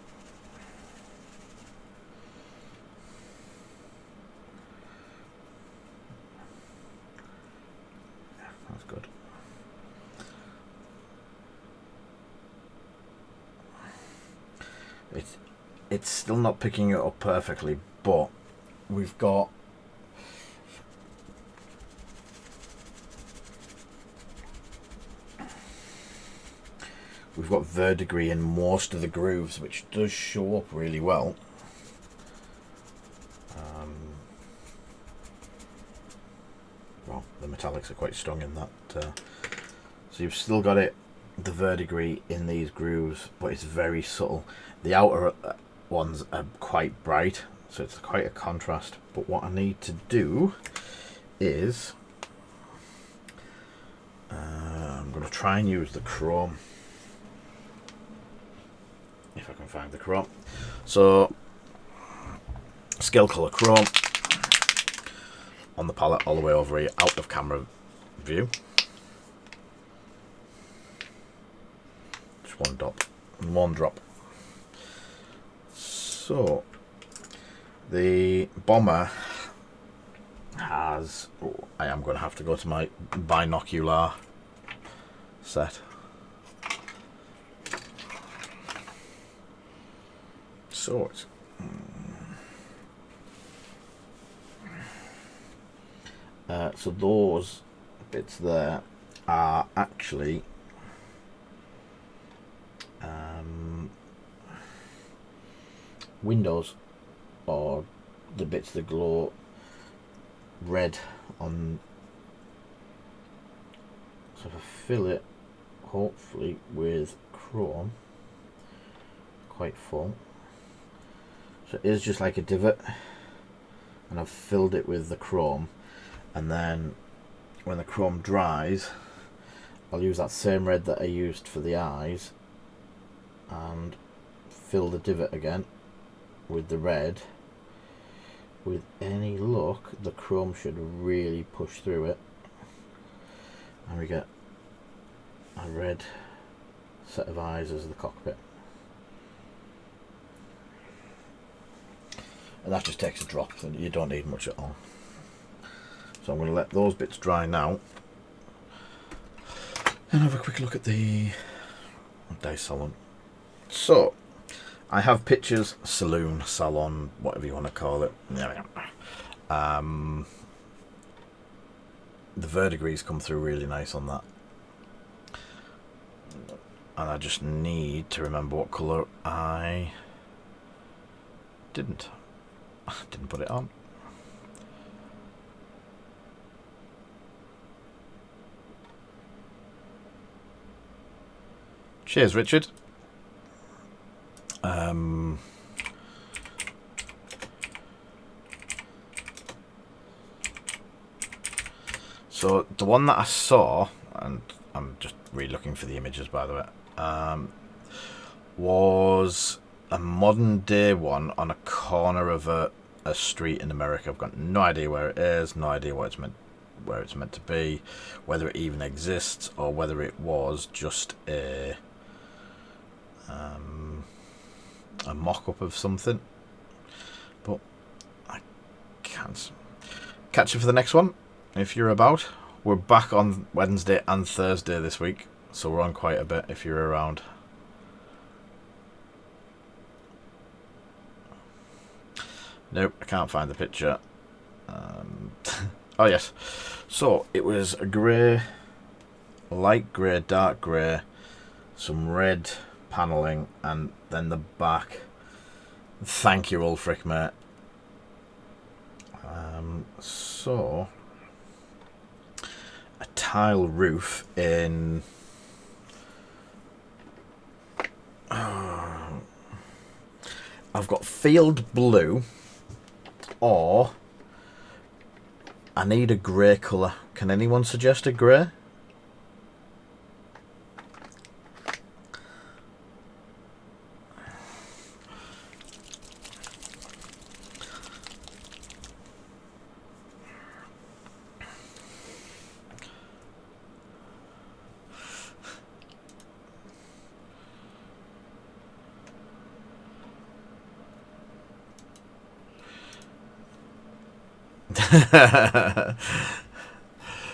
Yeah, that's good. It's still not picking it up perfectly, but we've got we've got verdigris in most of the grooves, which does show up really well. Well, the metallics are quite strong in that. So you've still got the verdigris in these grooves, but it's very subtle. The outer ones are quite bright, so it's quite a contrast. But what I need to do is I'm going to try and use the chrome, if I can find the chrome. So scale color chrome on the palette all the way over here, out of camera view. Just one drop. So the bomber has, I am going to have to go to my binocular set. So it's so those bits there are actually windows, or the bits that glow red on. So if I fill it hopefully with chrome, quite full, so it is just like a divot, and I've filled it with the chrome, and then when the chrome dries I'll use that same red that I used for the eyes and fill the divot again with the red. With any luck the chrome should really push through it, and we get a red set of eyes as the cockpit. And that just takes a drop, and you don't need much at all. So I'm going to let those bits dry now and have a quick look at the dice salon. So I have pictures, saloon, salon, whatever you want to call it. The verdigris come through really nice on that, and I just need to remember what colour I didn't put it on. Cheers, Richard. So the one that I saw, and I'm just re-looking for the images by the way, was a modern day one on a corner of a street in America. I've got no idea where it is, no idea what where it's meant to be, whether it even exists, or whether it was just a mock-up of something. But I can't catch you for the next one if you're about. We're back on Wednesday and Thursday this week, so we're on quite a bit if you're around. Nope, I can't find the picture. Oh yes, so it was a grey, light grey, dark grey, some red panelling, and then the back. Thank you, old frick mate. So a tile roof in I've got field blue, or I need a grey colour. Can anyone suggest a grey?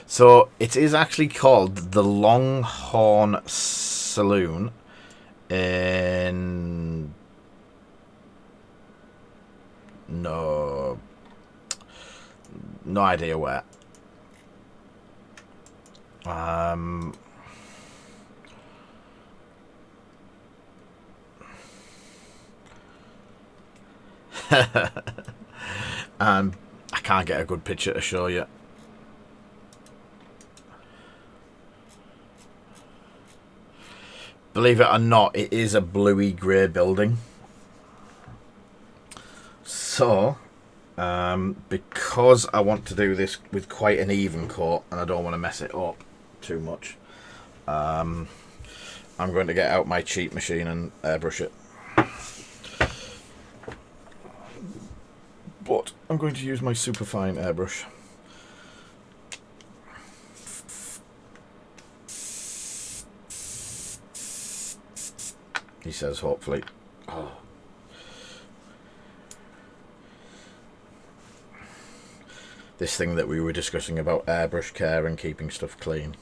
So it is actually called the Longhorn Saloon in no idea where. And I can't get a good picture to show you. Believe it or not, it is a bluey grey building. So, because I want to do this with quite an even coat and I don't want to mess it up too much, I'm going to get out my cheat machine and airbrush it. But I'm going to use my superfine airbrush. He says, hopefully. Oh. This thing that we were discussing about airbrush care and keeping stuff clean.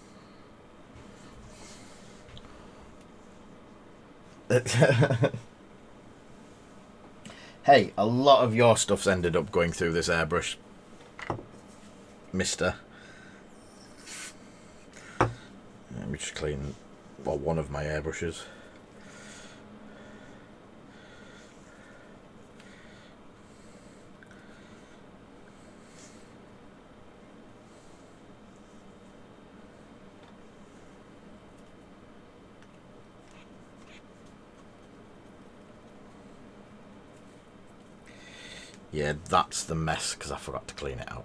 Hey, a lot of your stuff's ended up going through this airbrush, mister. Let me just clean, well, one of my airbrushes. Yeah, that's the mess because I forgot to clean it out.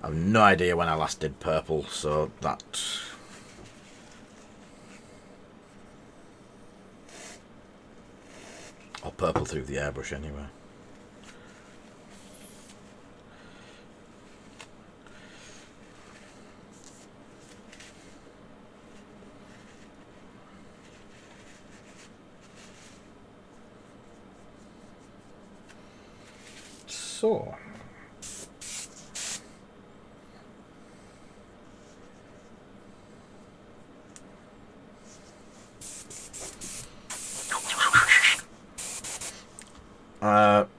I've no idea when I last did purple, so that... Or purple through the airbrush anyway. So,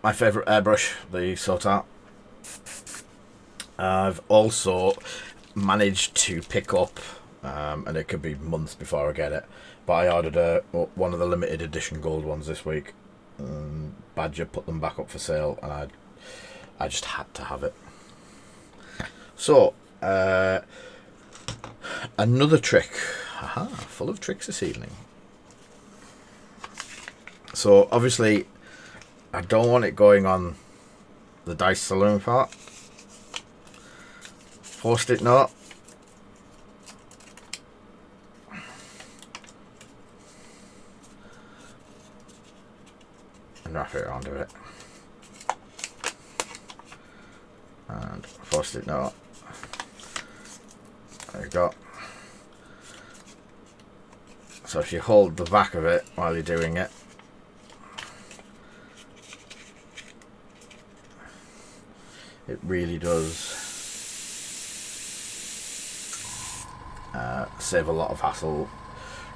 my favourite airbrush, the Sotar. I've also managed to pick up, and it could be months before I get it, but I ordered one of the limited edition gold ones this week. Badger put them back up for sale, and I just had to have it. So, another trick. Aha, full of tricks this evening. So, obviously, I don't want it going on the dice saloon part. Post-it note. And wrap it around it. And post-it note. There you go. So if you hold the back of it while you're doing it, it really does save a lot of hassle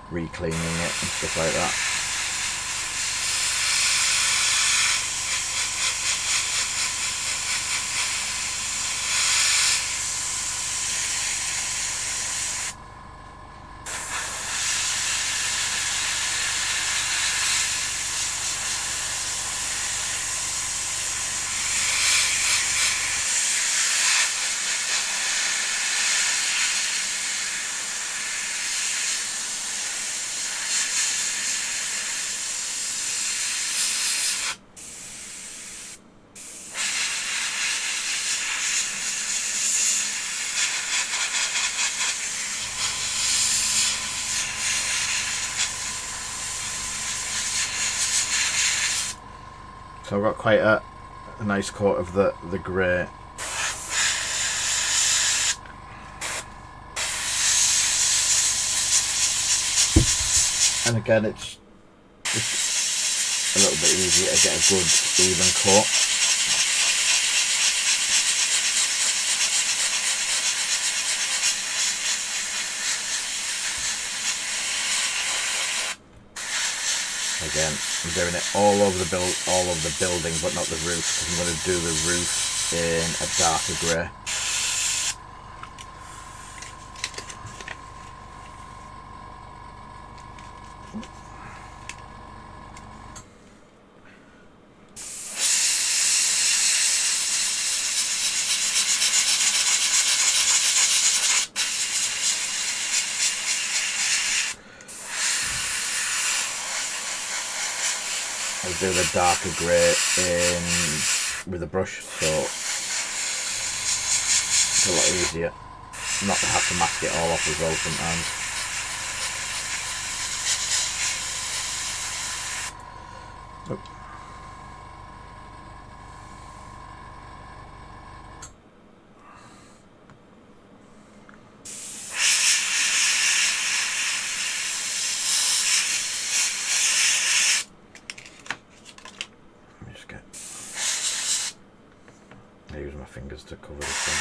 re-cleaning it and stuff like that. So I've got quite a nice coat of the grey. And again, it's just a little bit easier to get a good even coat. Again, I'm doing it all over the building, but not the roof, because I'm going to do the roof in a darker grey. do the darker grey in with a brush, so it's a lot easier not to have to mask it all off as well sometimes. Oh. I use my fingers to cover this one.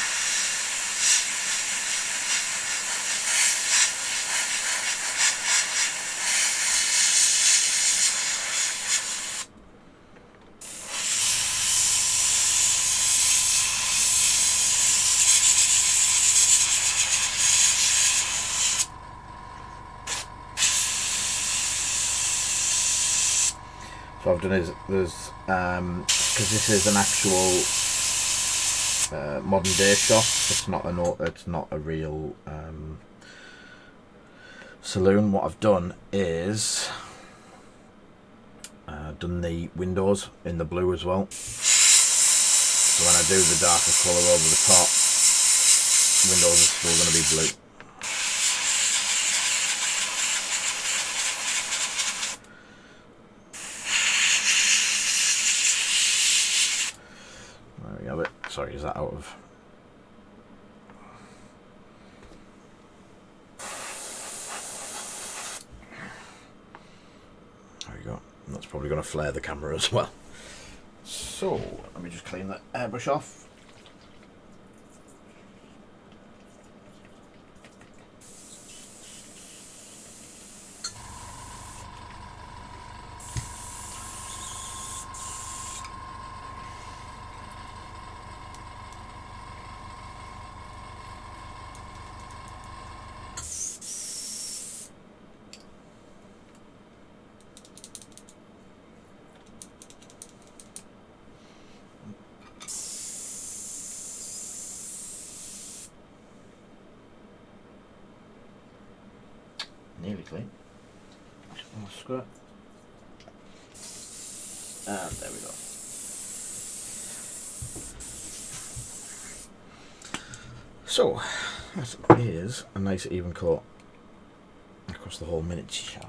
So what I've done is there's because this is an actual modern day shop. It's not a real saloon. What I've done is done the windows in the blue as well. So when I do the darker colour over the top, windows are still going to be blue. There we have it. Sorry, is that out of... There we go. That's probably going to flare the camera as well. So, let me just clean the airbrush off. Nearly clean. Just one more squirt. And there we go. So, that is a nice even coat across the whole miniature.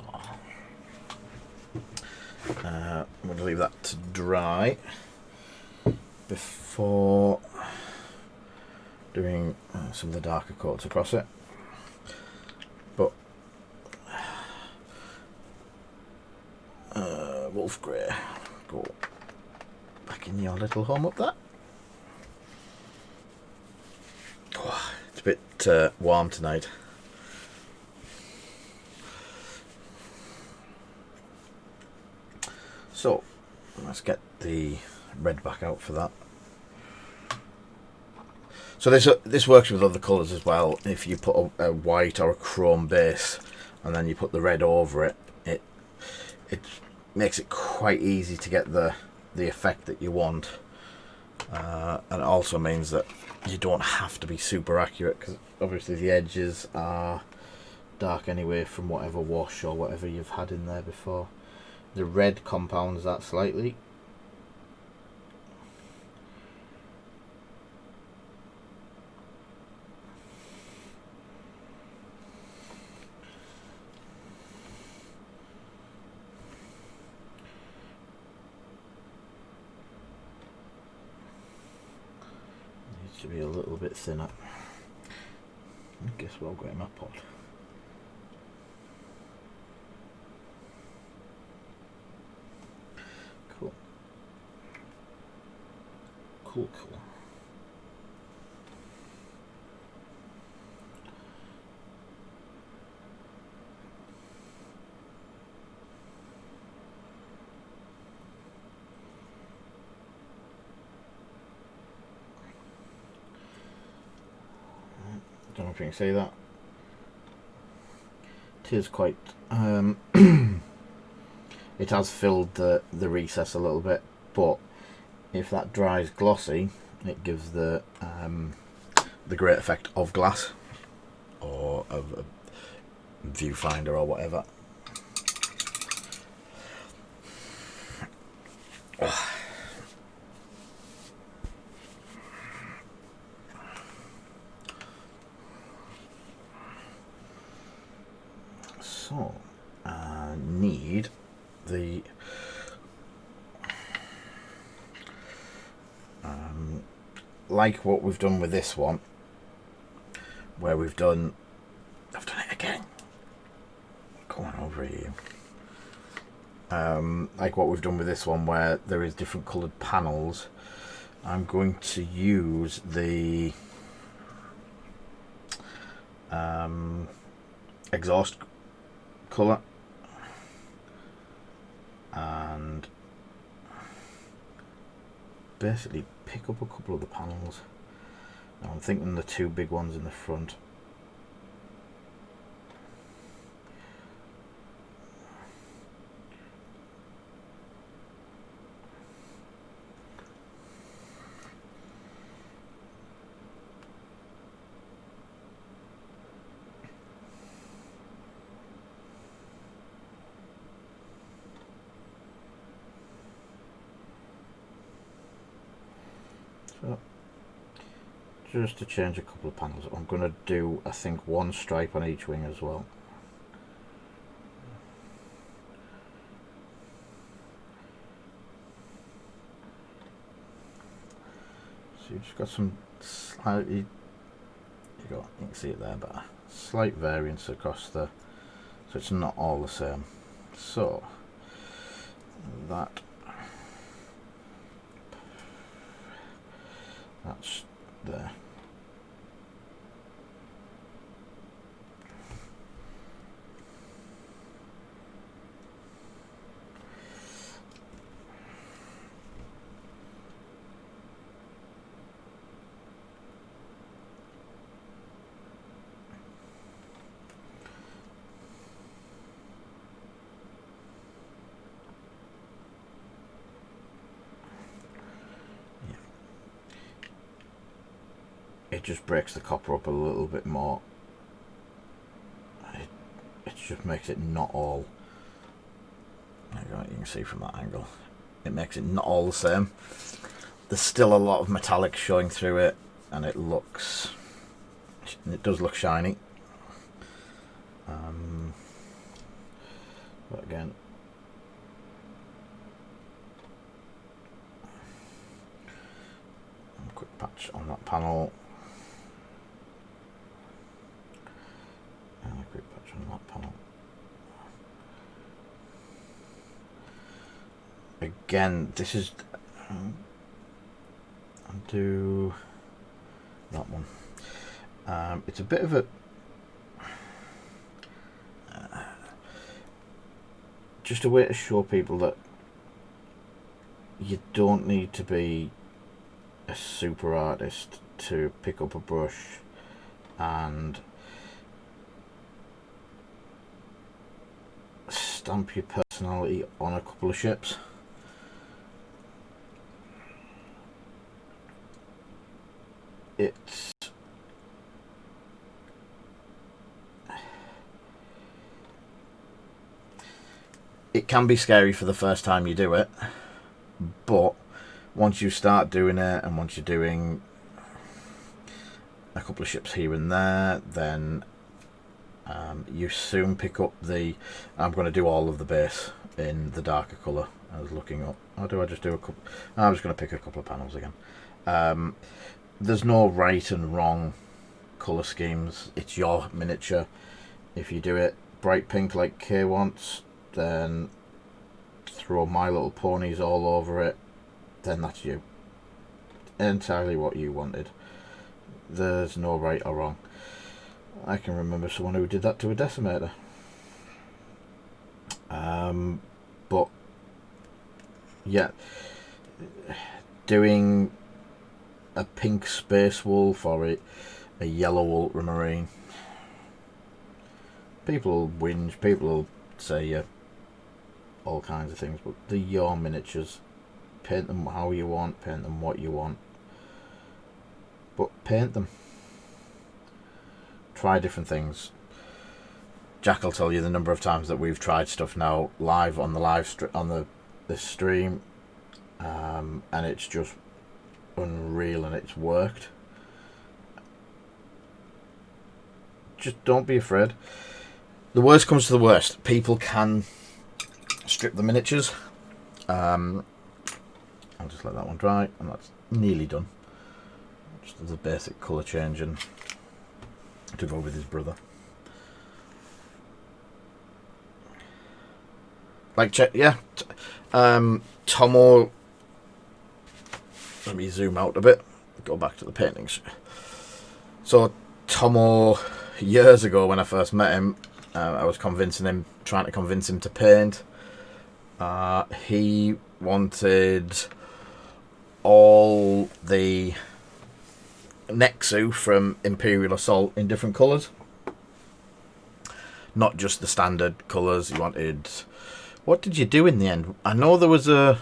I'm going to leave that to dry before doing some of the darker coats across it. But Wolf Grey, go back in your little home up there. Oh, it's a bit warm tonight. So let's get the red back out for that. So this works with other colours as well. If you put a white or a chrome base and then you put the red over it, it makes it quite easy to get the effect that you want, and it also means that you don't have to be super accurate, because obviously the edges are dark anyway from whatever wash or whatever you've had in there before. The red compounds that slightly. To be a little bit thinner. And guess what I've got in my pot? Cool. Cool. Don't know if you can see that. It is quite it has filled the recess a little bit, but if that dries glossy, it gives the great effect of glass or of a viewfinder or whatever. So, I need the like what we've done with this one, where I've done it again. Come on over here. Like what we've done with this one, where there is different coloured panels. I'm going to use the exhaust colour and basically pick up a couple of the panels. Now I'm thinking the two big ones in the front. So, just to change a couple of panels, I'm going to do, I think, one stripe on each wing as well. So you've just got some slightly, you can see it there, but a slight variance across the, so it's not all the same. So that's there. It just breaks the copper up a little bit more. It just makes it not all, you can see from that angle, it makes it not all the same. There's still a lot of metallic showing through it, and it does look shiny. But again, a quick patch on that panel. And a quick patch on that panel. Again, this is I'll do that one. It's a bit of a just a way to show people that you don't need to be a super artist to pick up a brush and stamp your personality on a couple of ships. It can be scary for the first time you do it, but once you start doing it, and once you're doing a couple of ships here and there, then you soon pick up the, I'm going to do all of the base in the darker colour. I was looking up, or do I just do a couple? I'm just going to pick a couple of panels again. There's no right and wrong colour schemes. It's your miniature. If you do it bright pink like Kay wants, then throw My Little Ponies all over it, then that's you. Entirely what you wanted. There's no right or wrong. I can remember someone who did that to a decimator. But yeah, doing a pink space wolf or a yellow ultramarine, people will whinge, people will say all kinds of things, but they're your miniatures. Paint them how you want, paint them what you want, but paint them. Try different things. Jack will tell you the number of times that we've tried stuff now live on the this stream, and it's just unreal, and it's worked. Just don't be afraid. The worst comes to the worst, people can strip the miniatures. I'll just let that one dry, and that's nearly done. Just as a basic colour change and to go with his brother. Like, check, yeah. Tomo. Let me zoom out a bit. Go back to the paintings. So, Tomo, years ago when I first met him, I was trying to convince him to paint. He wanted all the Nexu from Imperial Assault in different colours. Not just the standard colours. He wanted... What did you do in the end? I know there was the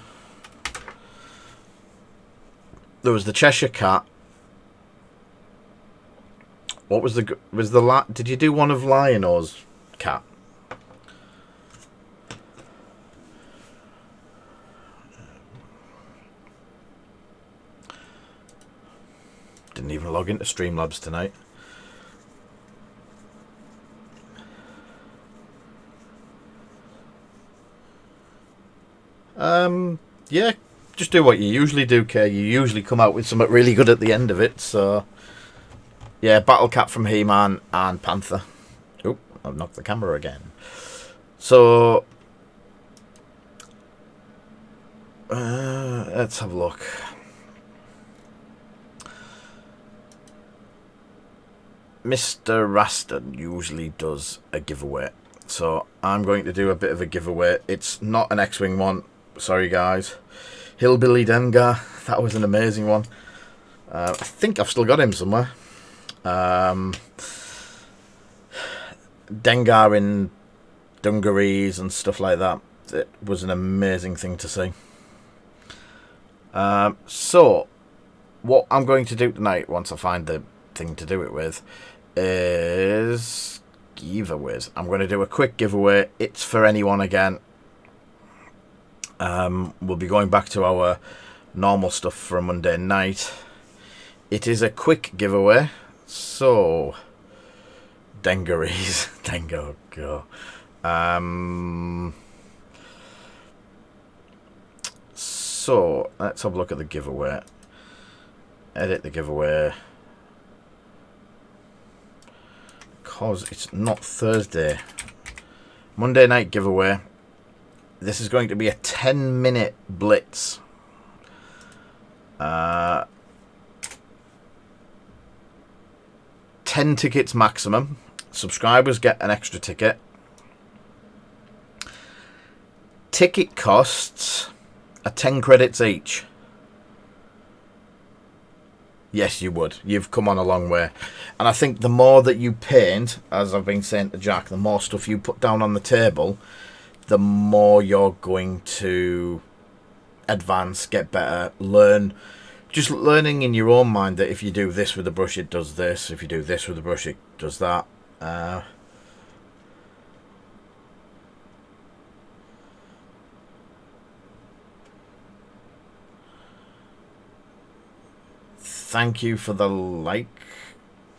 Cheshire Cat. What was did you do one of Lionel's cat? Didn't even log into Streamlabs tonight. Yeah, just do what you usually do, Kay. You usually come out with something really good at the end of it, so... Yeah, Battle Cat from He-Man and Panther. Oop, I've knocked the camera again. So... let's have a look. Mr. Raston usually does a giveaway. So I'm going to do a bit of a giveaway. It's not an X-Wing one. Sorry, guys. Hillbilly Dengar. That was an amazing one. I think I've still got him somewhere. Dengar in dungarees and stuff like that. It was an amazing thing to see. So, what I'm going to do tonight, once I find the thing to do it with, is giveaways. I'm going to do a quick giveaway. It's for anyone again. We'll be going back to our normal stuff for a Monday night. It is a quick giveaway. So, Dengarees. Dengo, go. So, let's have a look at the giveaway. Edit the giveaway. Because it's not Thursday. Monday night giveaway. This is going to be a 10-minute blitz. 10 tickets maximum. Subscribers get an extra ticket. Ticket costs are 10 credits each. Yes, you would. You've come on a long way. And I think the more that you paint, as I've been saying to Jack, the more stuff you put down on the table, the more you're going to advance, get better, learn. Just learning in your own mind that if you do this with the brush, it does this. If you do this with the brush, it does that. Thank you for the like.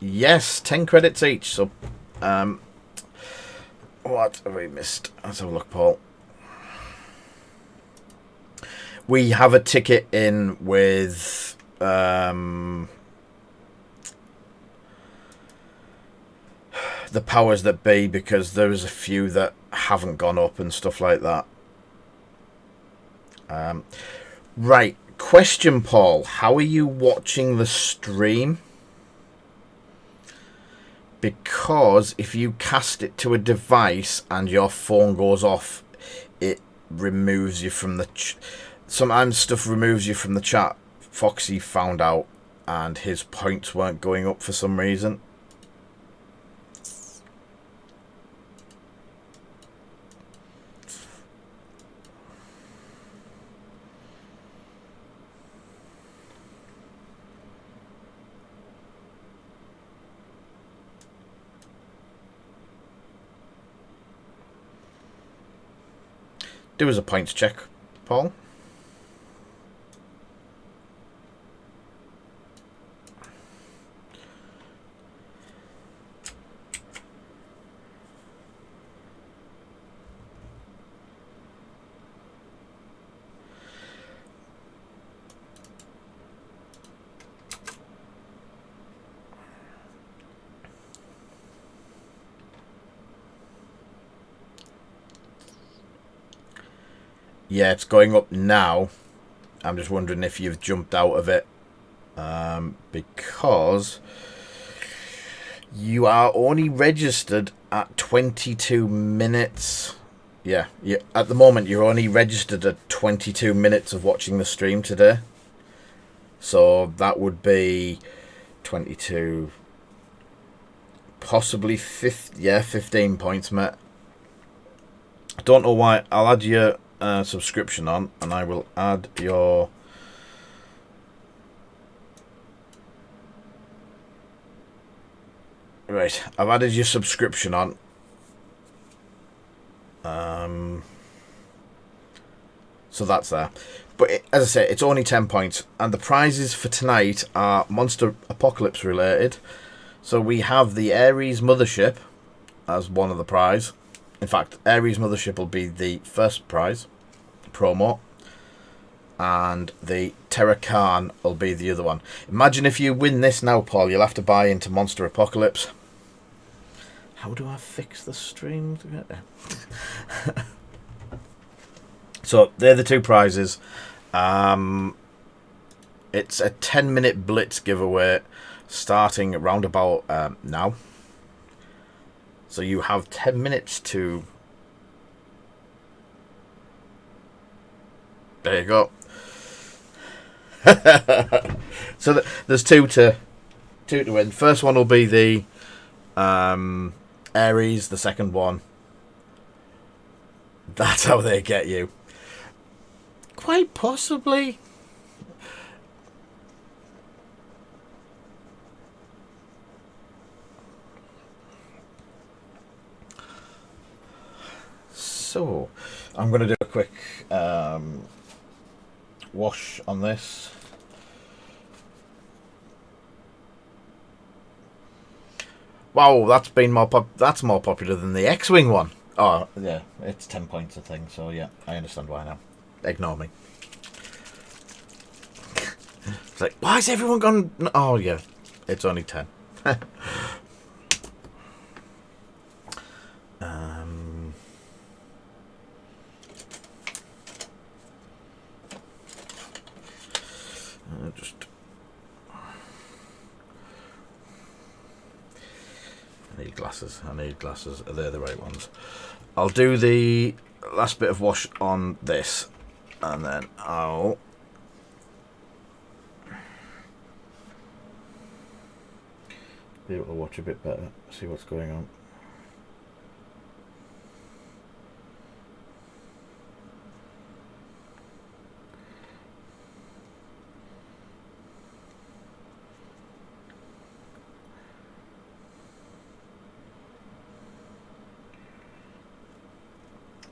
Yes, 10 credits each. So, what have we missed? Let's have a look, Paul. We have a ticket in with the powers that be, because there's a few that haven't gone up and stuff like that. Right. Question, Paul. How are you watching the stream? Because if you cast it to a device and your phone goes off, it removes you from the... Sometimes stuff removes you from the chat. Foxy found out and his points weren't going up for some reason. Do as a points check, Paul. Yeah, it's going up now. I'm just wondering if you've jumped out of it. Because you are only registered at 22 minutes. Yeah, at the moment you're only registered at 22 minutes of watching the stream today. So that would be 22, possibly 15 points, mate. I don't know why. I'll add your subscription on, and I will add your... Right, I've added your subscription on. So that's there. But as I say, it's only 10 points. And the prizes for tonight are Monsterpocalypse related. So we have the Ares Mothership as one of the prize. In fact, Ares Mothership will be the first prize, promo. And the Terra Khan will be the other one. Imagine if you win this now, Paul, you'll have to buy into Monsterpocalypse. How do I fix the stream to get there? So they're the two prizes. It's a 10-minute blitz giveaway starting around about now. So you have 10 minutes to... There you go. So there's two to win. First one will be the Ares. The second one, that's how they get you. Quite possibly. So I'm going to do a quick wash on this. Wow, that's more popular than the X-Wing one. Oh, yeah, it's 10 points a thing, so yeah, I understand why now. Ignore me. It's like, why is everyone gone? Oh, yeah, it's only 10. Just... I need glasses. Are they the right ones? I'll do the last bit of wash on this, and then I'll be able to watch a bit better, see what's going on.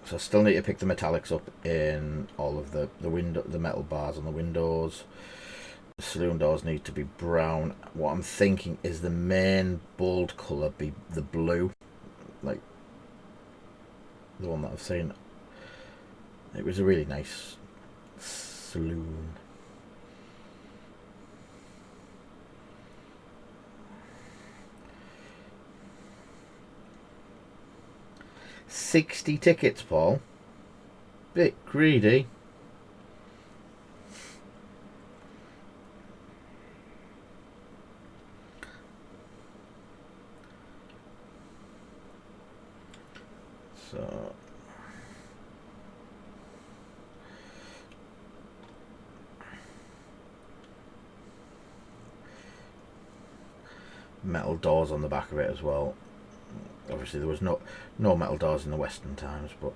So I still need to pick the metallics up in all of the metal bars on the windows. The saloon doors need to be brown. What I'm thinking is the main bold colour be the blue, like the one that I've seen. It was a really nice saloon. $60 tickets, Paul. Bit greedy. So metal doors on the back of it as well. Obviously there was no metal doors in the Western times, but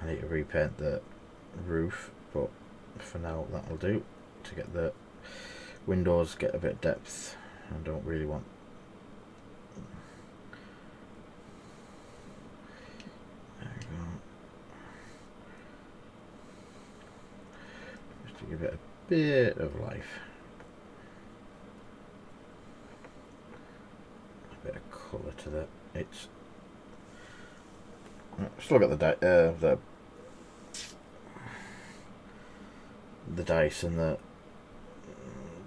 I need to repaint the roof, but for now that'll do to get the windows get a bit of depth. I don't really want there we go. give it a bit of life. A bit of colour to that. It's still got the dice and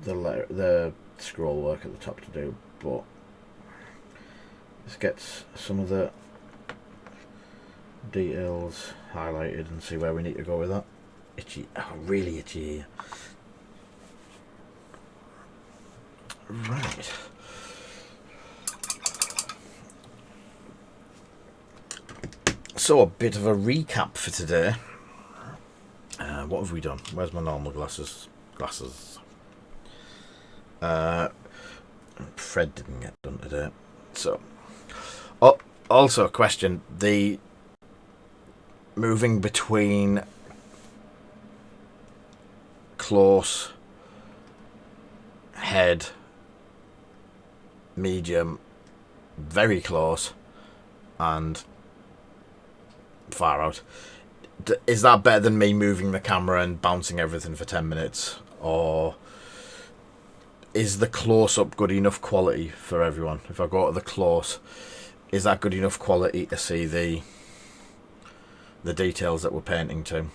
the scroll work at the top to do, but this gets some of the details highlighted and see where we need to go with that. Itchy, really itchy here. Right. So a bit of a recap for today. What have we done? Where's my normal glasses? Fred didn't get done today. So, also a question: the moving between close, head, medium, very close, and far out. Is that better than me moving the camera and bouncing everything for 10 minutes? Or is the close-up good enough quality for everyone? If I go to the close, is that good enough quality to see the details that we're painting to?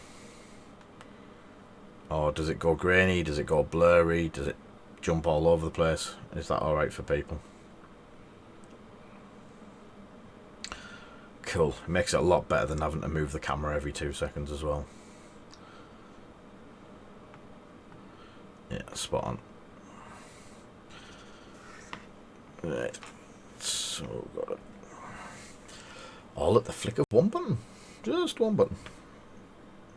Or does it go grainy? Does it go blurry? Does it jump all over the place? Is that alright for people? Cool. It makes it a lot better than having to move the camera every 2 seconds as well. Yeah, spot on. Right. So we've got it all at the flick of one button. Just one button.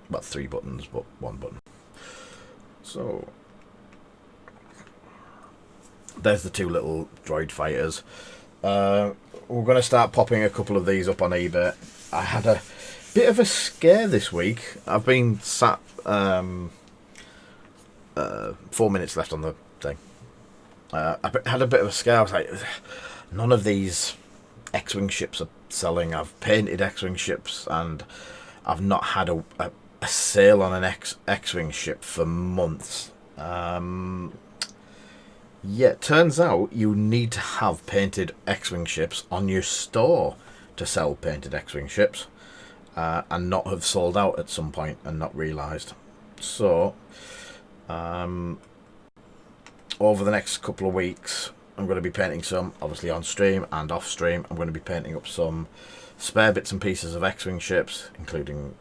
Well, 3 buttons, but 1 button. So there's the 2 little droid fighters. We're going to start popping a couple of these up on eBay. I had a bit of a scare this week. I've been sat 4 minutes left on the thing. I had a bit of a scare. I was like, none of these X-Wing ships are selling. I've painted X-Wing ships and I've not had a sale on an X-Wing ship for months. Yeah, it turns out you need to have painted X-Wing ships on your store to sell painted X-Wing ships, and not have sold out at some point and not realised. So, over the next couple of weeks, I'm going to be painting some, obviously on stream and off stream. I'm going to be painting up some spare bits and pieces of X-Wing ships, including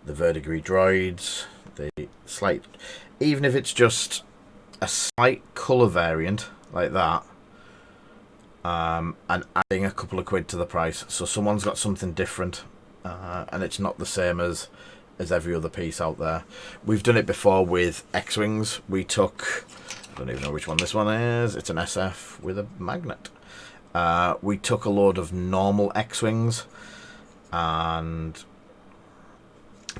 the verdigris droids, the slight, even if it's just a slight colour variant like that, and adding a couple of quid to the price, so someone's got something different, and it's not the same as every other piece out there. We've done it before with X-Wings. We took, I don't even know which one this one is, it's an SF with a magnet. We took a load of normal X-Wings and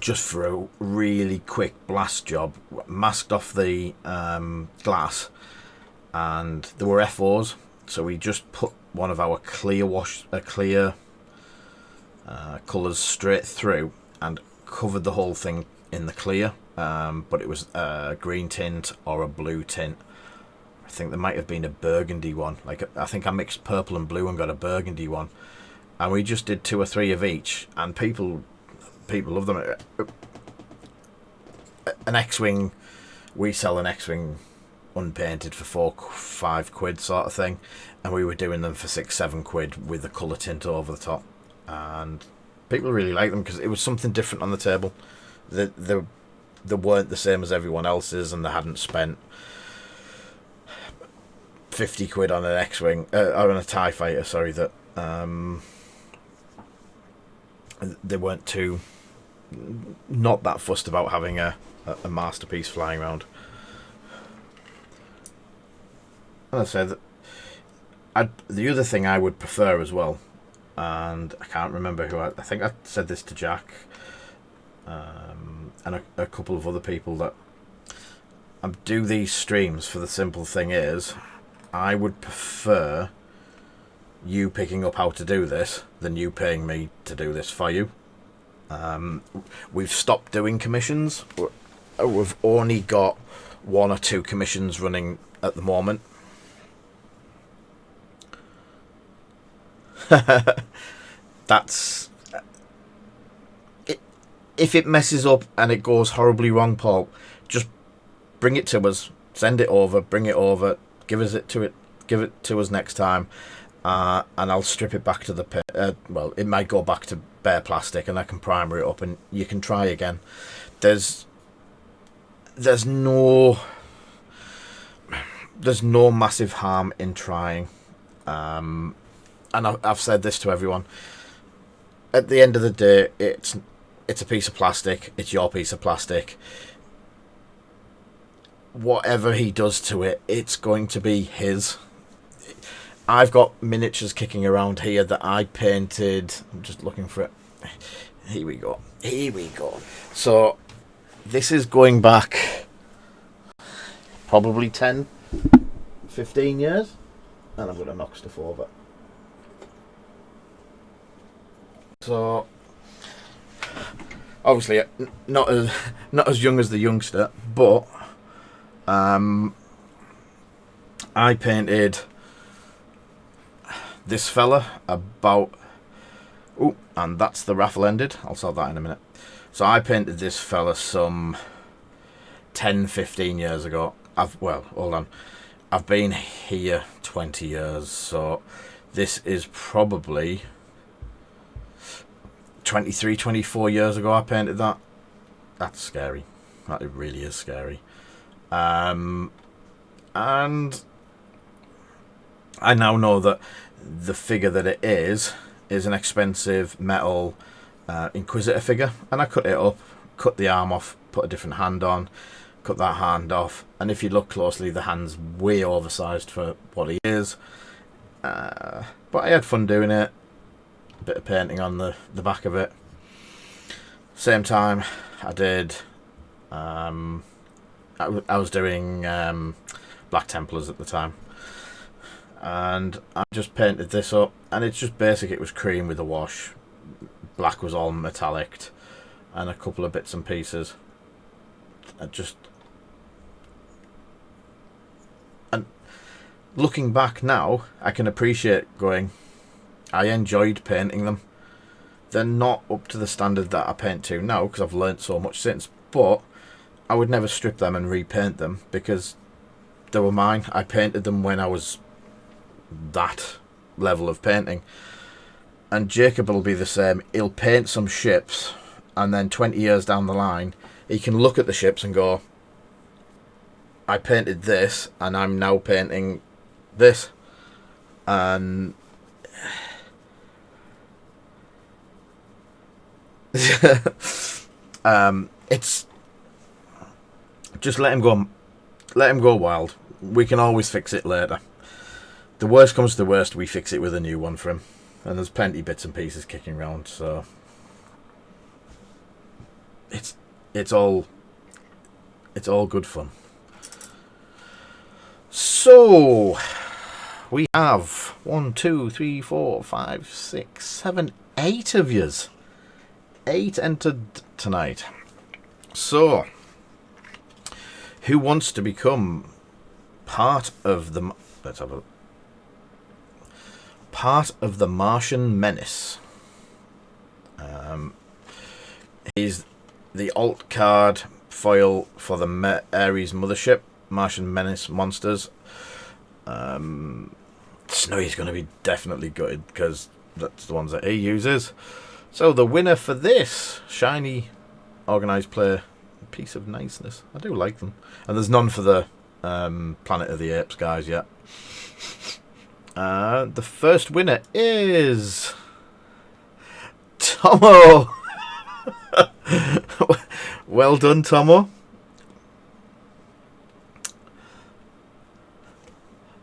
just for a really quick blast job, masked off the glass, and there were FOs, so we just put one of our clear colours straight through and covered the whole thing in the clear, but it was a green tint or a blue tint. I think there might have been a burgundy one. Like, I think I mixed purple and blue and got a burgundy one, and we just did 2 or 3 of each, and people love them. An X-Wing, we sell an X-Wing unpainted for 4-5 quid sort of thing, and we were doing them for 6-7 quid with the colour tint over the top, and people really like them because it was something different on the table. They weren't the same as everyone else's, and they hadn't spent 50 quid on an X-Wing or on a TIE fighter, sorry, that they weren't too not that fussed about having a masterpiece flying around. And I said that the other thing I would prefer as well, and I can't remember who I think I said this to Jack, and a couple of other people, that I do these streams for the simple thing is I would prefer you picking up how to do this than you paying me to do this for you. We've stopped doing commissions. we've only got 1 or 2 commissions running at the moment. That's it. If it messes up and it goes horribly wrong, Paul, just bring it to us, send it over, bring it over, give it to us next time, and I'll strip it back to the well, it might go back to bare plastic, and I can primer it up, and you can try again. There's no massive harm in trying, and I've said this to everyone. At the end of the day, it's a piece of plastic. It's your piece of plastic. Whatever he does to it, it's going to be his. I've got miniatures kicking around here that I painted. I'm just looking for it. Here we go. So this is going back probably 10, 15 years. And I'm going to knock stuff over. So obviously not as young as the youngster, but I painted this fella about... Oh, and that's the raffle ended. I'll sort that in a minute. So I painted this fella some 10, 15 years ago. Hold on. I've been here 20 years, so this is probably 23, 24 years ago I painted that. That's scary. That really is scary. And I now know that the figure that it is an expensive metal Inquisitor figure, and I cut it up, cut the arm off, put a different hand on, cut that hand off, and if you look closely, the hand's way oversized for what he is. But I had fun doing it. A bit of painting on the back of it. Same time, I did. I was doing Black Templars at the time, and I just painted this up, and it's just basic. It was cream with a wash. Black was all metallic, and a couple of bits and pieces. And looking back now, I can appreciate going, I enjoyed painting them. They're not up to the standard that I paint to now, because I've learnt so much since, but I would never strip them and repaint them, because they were mine. I painted them when I was that level of painting. And Jacob will be the same. He'll paint some ships, and then 20 years down the line, he can look at the ships and go, I painted this, and I'm now painting this. And it's just let him go wild. We can always fix it later. The worst comes to the worst, we fix it with a new one for him, and there's plenty of bits and pieces kicking around, so it's all good fun. So we have 1, 2, 3, 4, 5, 6, 7, 8 of yous. 8 entered tonight. So, who wants to become part of the... Let's have a look. Part of the Martian Menace. He's the alt card foil for the Ares Mothership, Martian Menace Monsters. Snowy's going to be definitely gutted, because that's the ones that he uses. So the winner for this shiny organised play, piece of niceness. I do like them. And there's none for the Planet of the Apes guys yet. The first winner is Tomo. Well done, Tomo.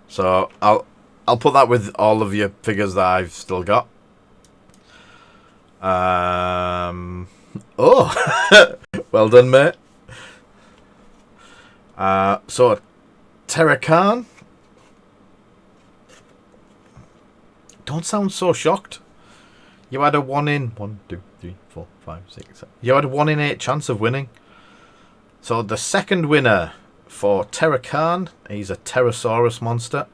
So I'll put that with all of your figures that I've still got. Oh, well done, mate. So Terracan. Don't sound so shocked. You had a 1 in 1, 2, 3, 4, 5, 6, 7. You had a 1 in 8 chance of winning. So the second winner for Terra Khan, he's a Pterosaurus monster.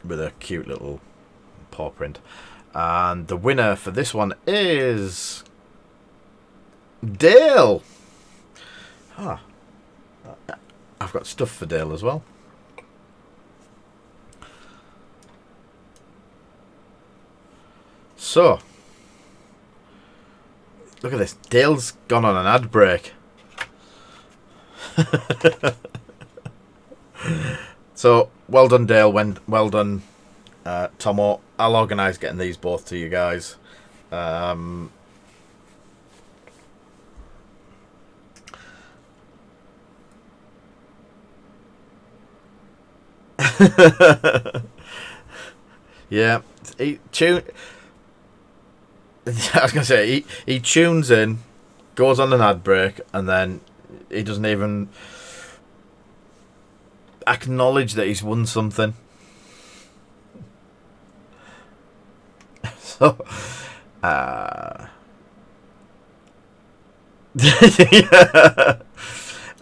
With a cute little paw print. And the winner for this one is Dale. Ah, I've got stuff for Dale as well. So, look at this. Dale's gone on an ad break. So, well done, Dale. Well done, Tomo. I'll organise getting these both to you guys. Yeah, I was gonna say he tunes in, goes on an ad break, and then he doesn't even acknowledge that he's won something. So, yeah.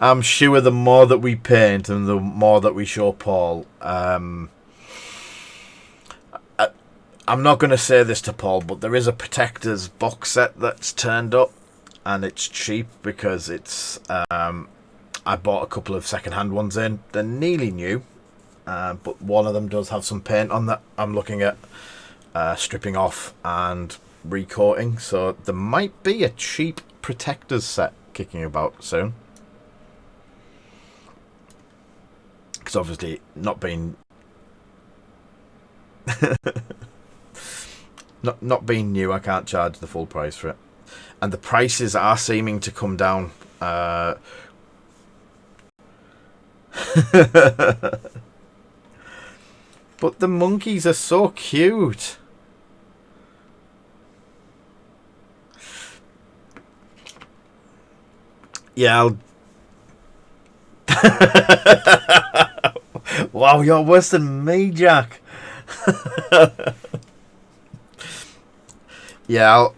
I'm sure the more that we paint and the more that we show Paul, I'm not going to say this to Paul, but there is a Protectors box set that's turned up, and it's cheap because it's I bought a couple of second-hand ones in. They're nearly new, but one of them does have some paint on that I'm looking at stripping off and recoating, so there might be a cheap Protectors set kicking about soon. Because obviously not being not being new, I can't charge the full price for it, and the prices are seeming to come down. But the monkeys are so cute. Yeah, I'll... Wow, you're worse than me, Jack. Yeah,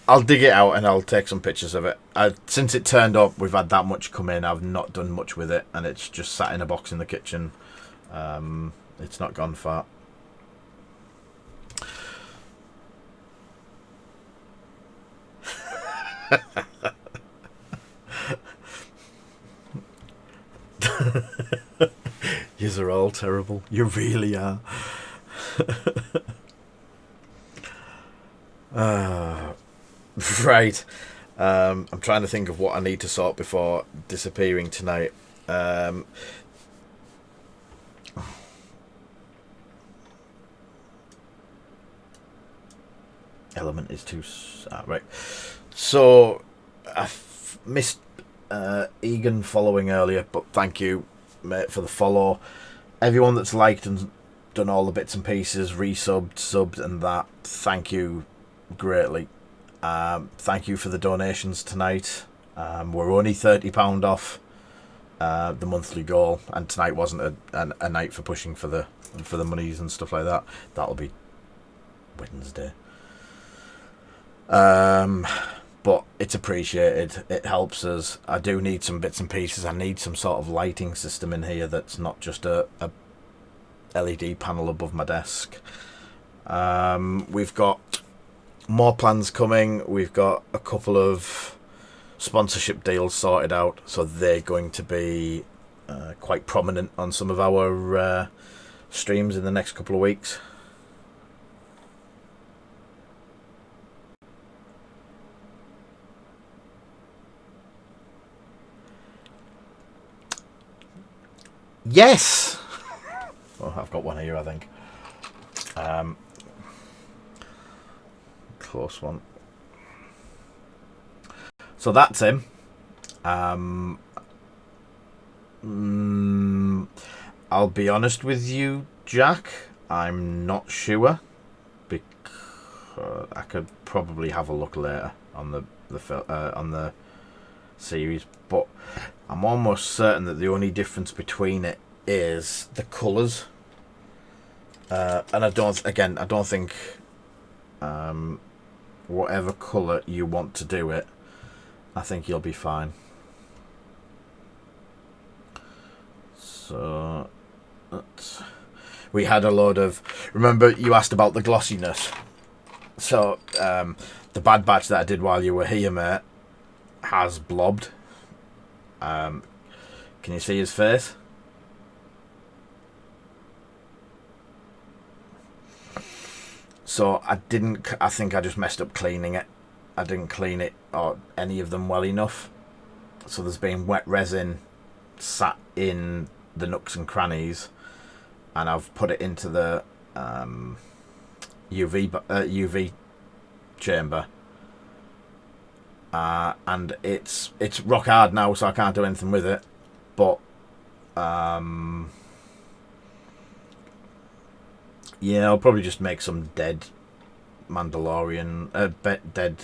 I'll dig it out and I'll take some pictures of it. Since it turned up, we've had that much come in. I've not done much with it, and it's just sat in a box in the kitchen. It's not gone far. Yous are all terrible. You really are. Right. I'm trying to think of what I need to sort before disappearing tonight. Element is too... right. So, I've missed Egan following earlier, but thank you, mate, for the follow. Everyone that's liked and done all the bits and pieces, resubbed, subbed, and that, thank you greatly. Thank you for the donations tonight. We're only £30 off the monthly goal, and tonight wasn't a night for pushing for the monies and stuff like that. That'll be Wednesday. But it's appreciated. It helps us. I do need some bits and pieces. I need some sort of lighting system in here that's not just a LED panel above my desk. We've got more plans coming. We've got a couple of sponsorship deals sorted out, so they're going to be quite prominent on some of our streams in the next couple of weeks. Yes! Oh, I've got one here, I think. Close one. So that's him. I'll be honest with you, Jack. I'm not sure, because I could probably have a look later on the series, but I'm almost certain that the only difference between it is the colours. And I don't think whatever colour you want to do it, I think you'll be fine. So we had a load of, remember you asked about the glossiness. So the bad batch that I did while you were here, mate, has blobbed. Can you see his face? So I think I just messed up cleaning it. I didn't clean it or any of them well enough. So there's been wet resin sat in the nooks and crannies, and I've put it into the UV chamber, and it's rock hard now, so I can't do anything with it. But yeah, I'll probably just make some dead Mandalorian, dead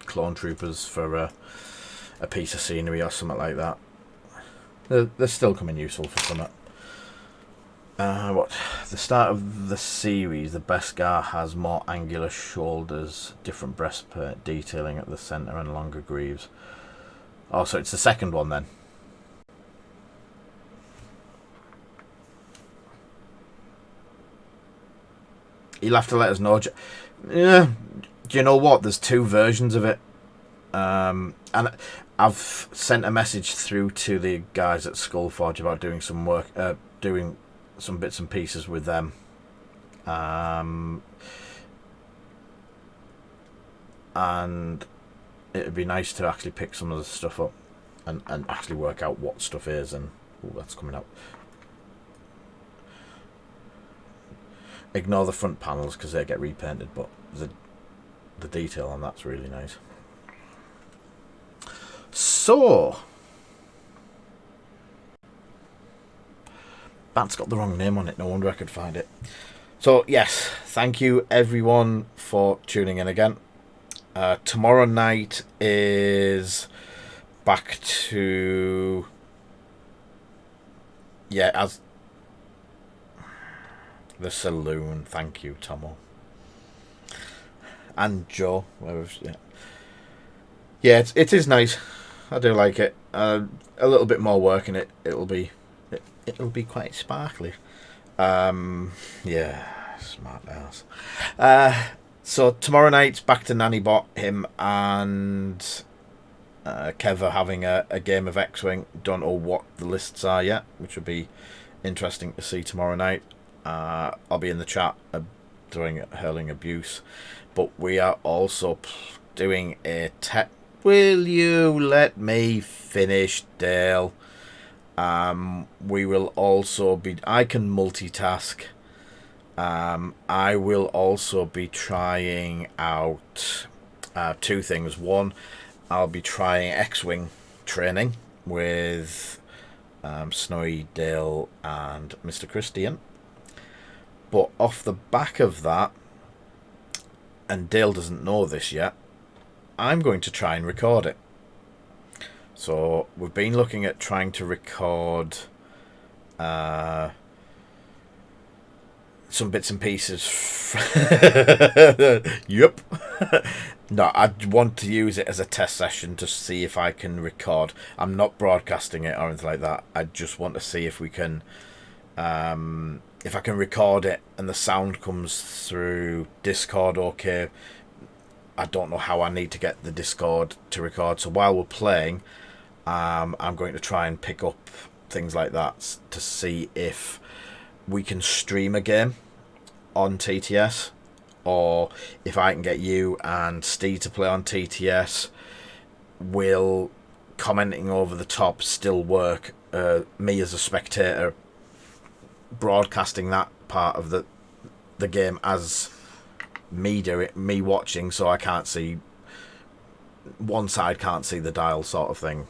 clone troopers for a piece of scenery or something like that. They're still coming useful for something. What? The start of the series, the Beskar has more angular shoulders, different breastplate detailing at the centre, and longer greaves. Oh, so it's the second one then. You'll have to let us know. Yeah, do you know what? There's two versions of it. And I've sent a message through to the guys at Skullforge about doing some work, doing some bits and pieces with them. And it'd be nice to actually pick some of the stuff up and actually work out what stuff is. And ooh, that's coming out. Ignore the front panels because they get repainted, but the detail on that's really nice. So that's got the wrong name on it, no wonder I could find it. So yes, thank you everyone for tuning in again. Tomorrow night is back to, yeah, as the Saloon. Thank you, Tomo. And Joe. Yeah, it is nice. I do like it. A little bit more work in it. It'll be quite sparkly. Yeah, smart ass. So tomorrow night, back to Nanny Bot. Him and Kev are having a game of X-Wing. Don't know what the lists are yet, which will be interesting to see tomorrow night. I'll be in the chat hurling abuse, but we are also doing a Will you let me finish, Dale? We will also be, I can multitask. I will also be trying out two things. One, I'll be trying X-Wing training with Snowy, Dale and Mr. Christian. But off the back of that, and Dale doesn't know this yet, I'm going to try and record it. So we've been looking at trying to record some bits and pieces. Yep. No, I want to use it as a test session to see if I can record. I'm not broadcasting it or anything like that. I just want to see if we can, if I can record it and the sound comes through Discord okay. I don't know how I need to get the Discord to record. So while we're playing, I'm going to try and pick up things like that to see if we can stream a game on TTS, or if I can get you and Steve to play on TTS. Will commenting over the top still work? Me as a spectator broadcasting that part of the game as me do it, me watching, so I can't see, one side can't see the dial sort of thing,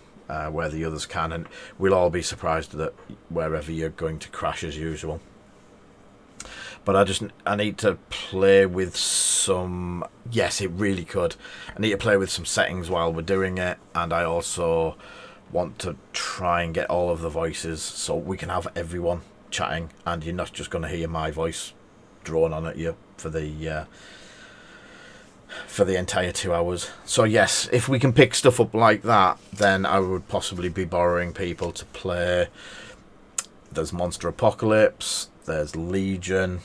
where the others can, and we'll all be surprised that wherever you're going to crash as usual. But I need to play with some, yes, it really could. I need to play with some settings while we're doing it, and I also want to try and get all of the voices so we can have everyone chatting, and you're not just going to hear my voice drawn on at you for the for the entire 2 hours. So yes, if we can pick stuff up like that, then I would possibly be borrowing people to play. There's Monsterpocalypse, there's Legion,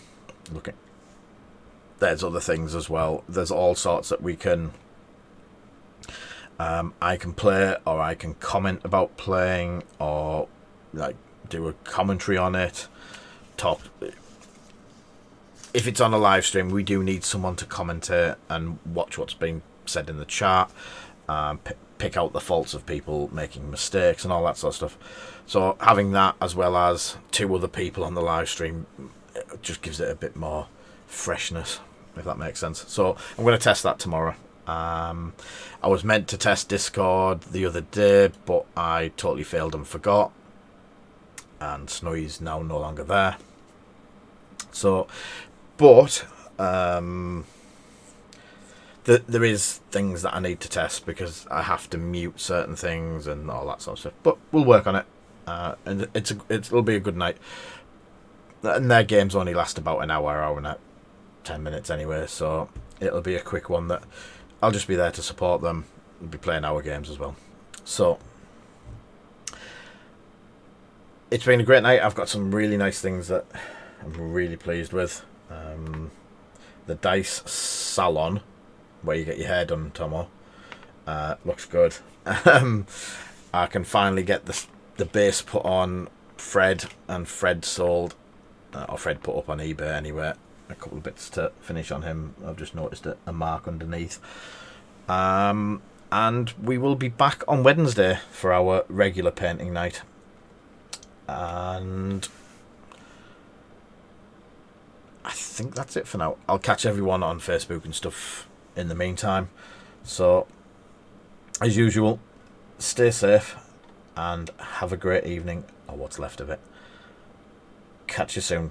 there's other things as well. There's all sorts that we can I can play, or I can comment about playing, or like do a commentary on it, talk. If it's on a live stream, we do need someone to commentate and watch what's being said in the chat, pick out the faults of people making mistakes and all that sort of stuff. So having that as well as 2 other people on the live stream, it just gives it a bit more freshness, if that makes sense. So I'm going to test that tomorrow. I was meant to test Discord the other day, but I totally failed and forgot. And Snowy's now no longer there. So, but there is things that I need to test because I have to mute certain things and all that sort of stuff. But we'll work on it, and it'll be a good night. And their games only last about an hour and 10 minutes anyway, so it'll be a quick one that I'll just be there to support them. We'll be playing our games as well. So it's been a great night. I've got some really nice things that I'm really pleased with. The dice salon where you get your hair done, Tomo, looks good. I can finally get the base put on Fred, and Fred sold, or Fred put up on eBay anyway. A couple of bits to finish on him. I've just noticed a mark underneath. And we will be back on Wednesday for our regular painting night. And I think that's it for now. I'll catch everyone on Facebook and stuff in the meantime. So, as usual, stay safe and have a great evening, or what's left of it. Catch you soon.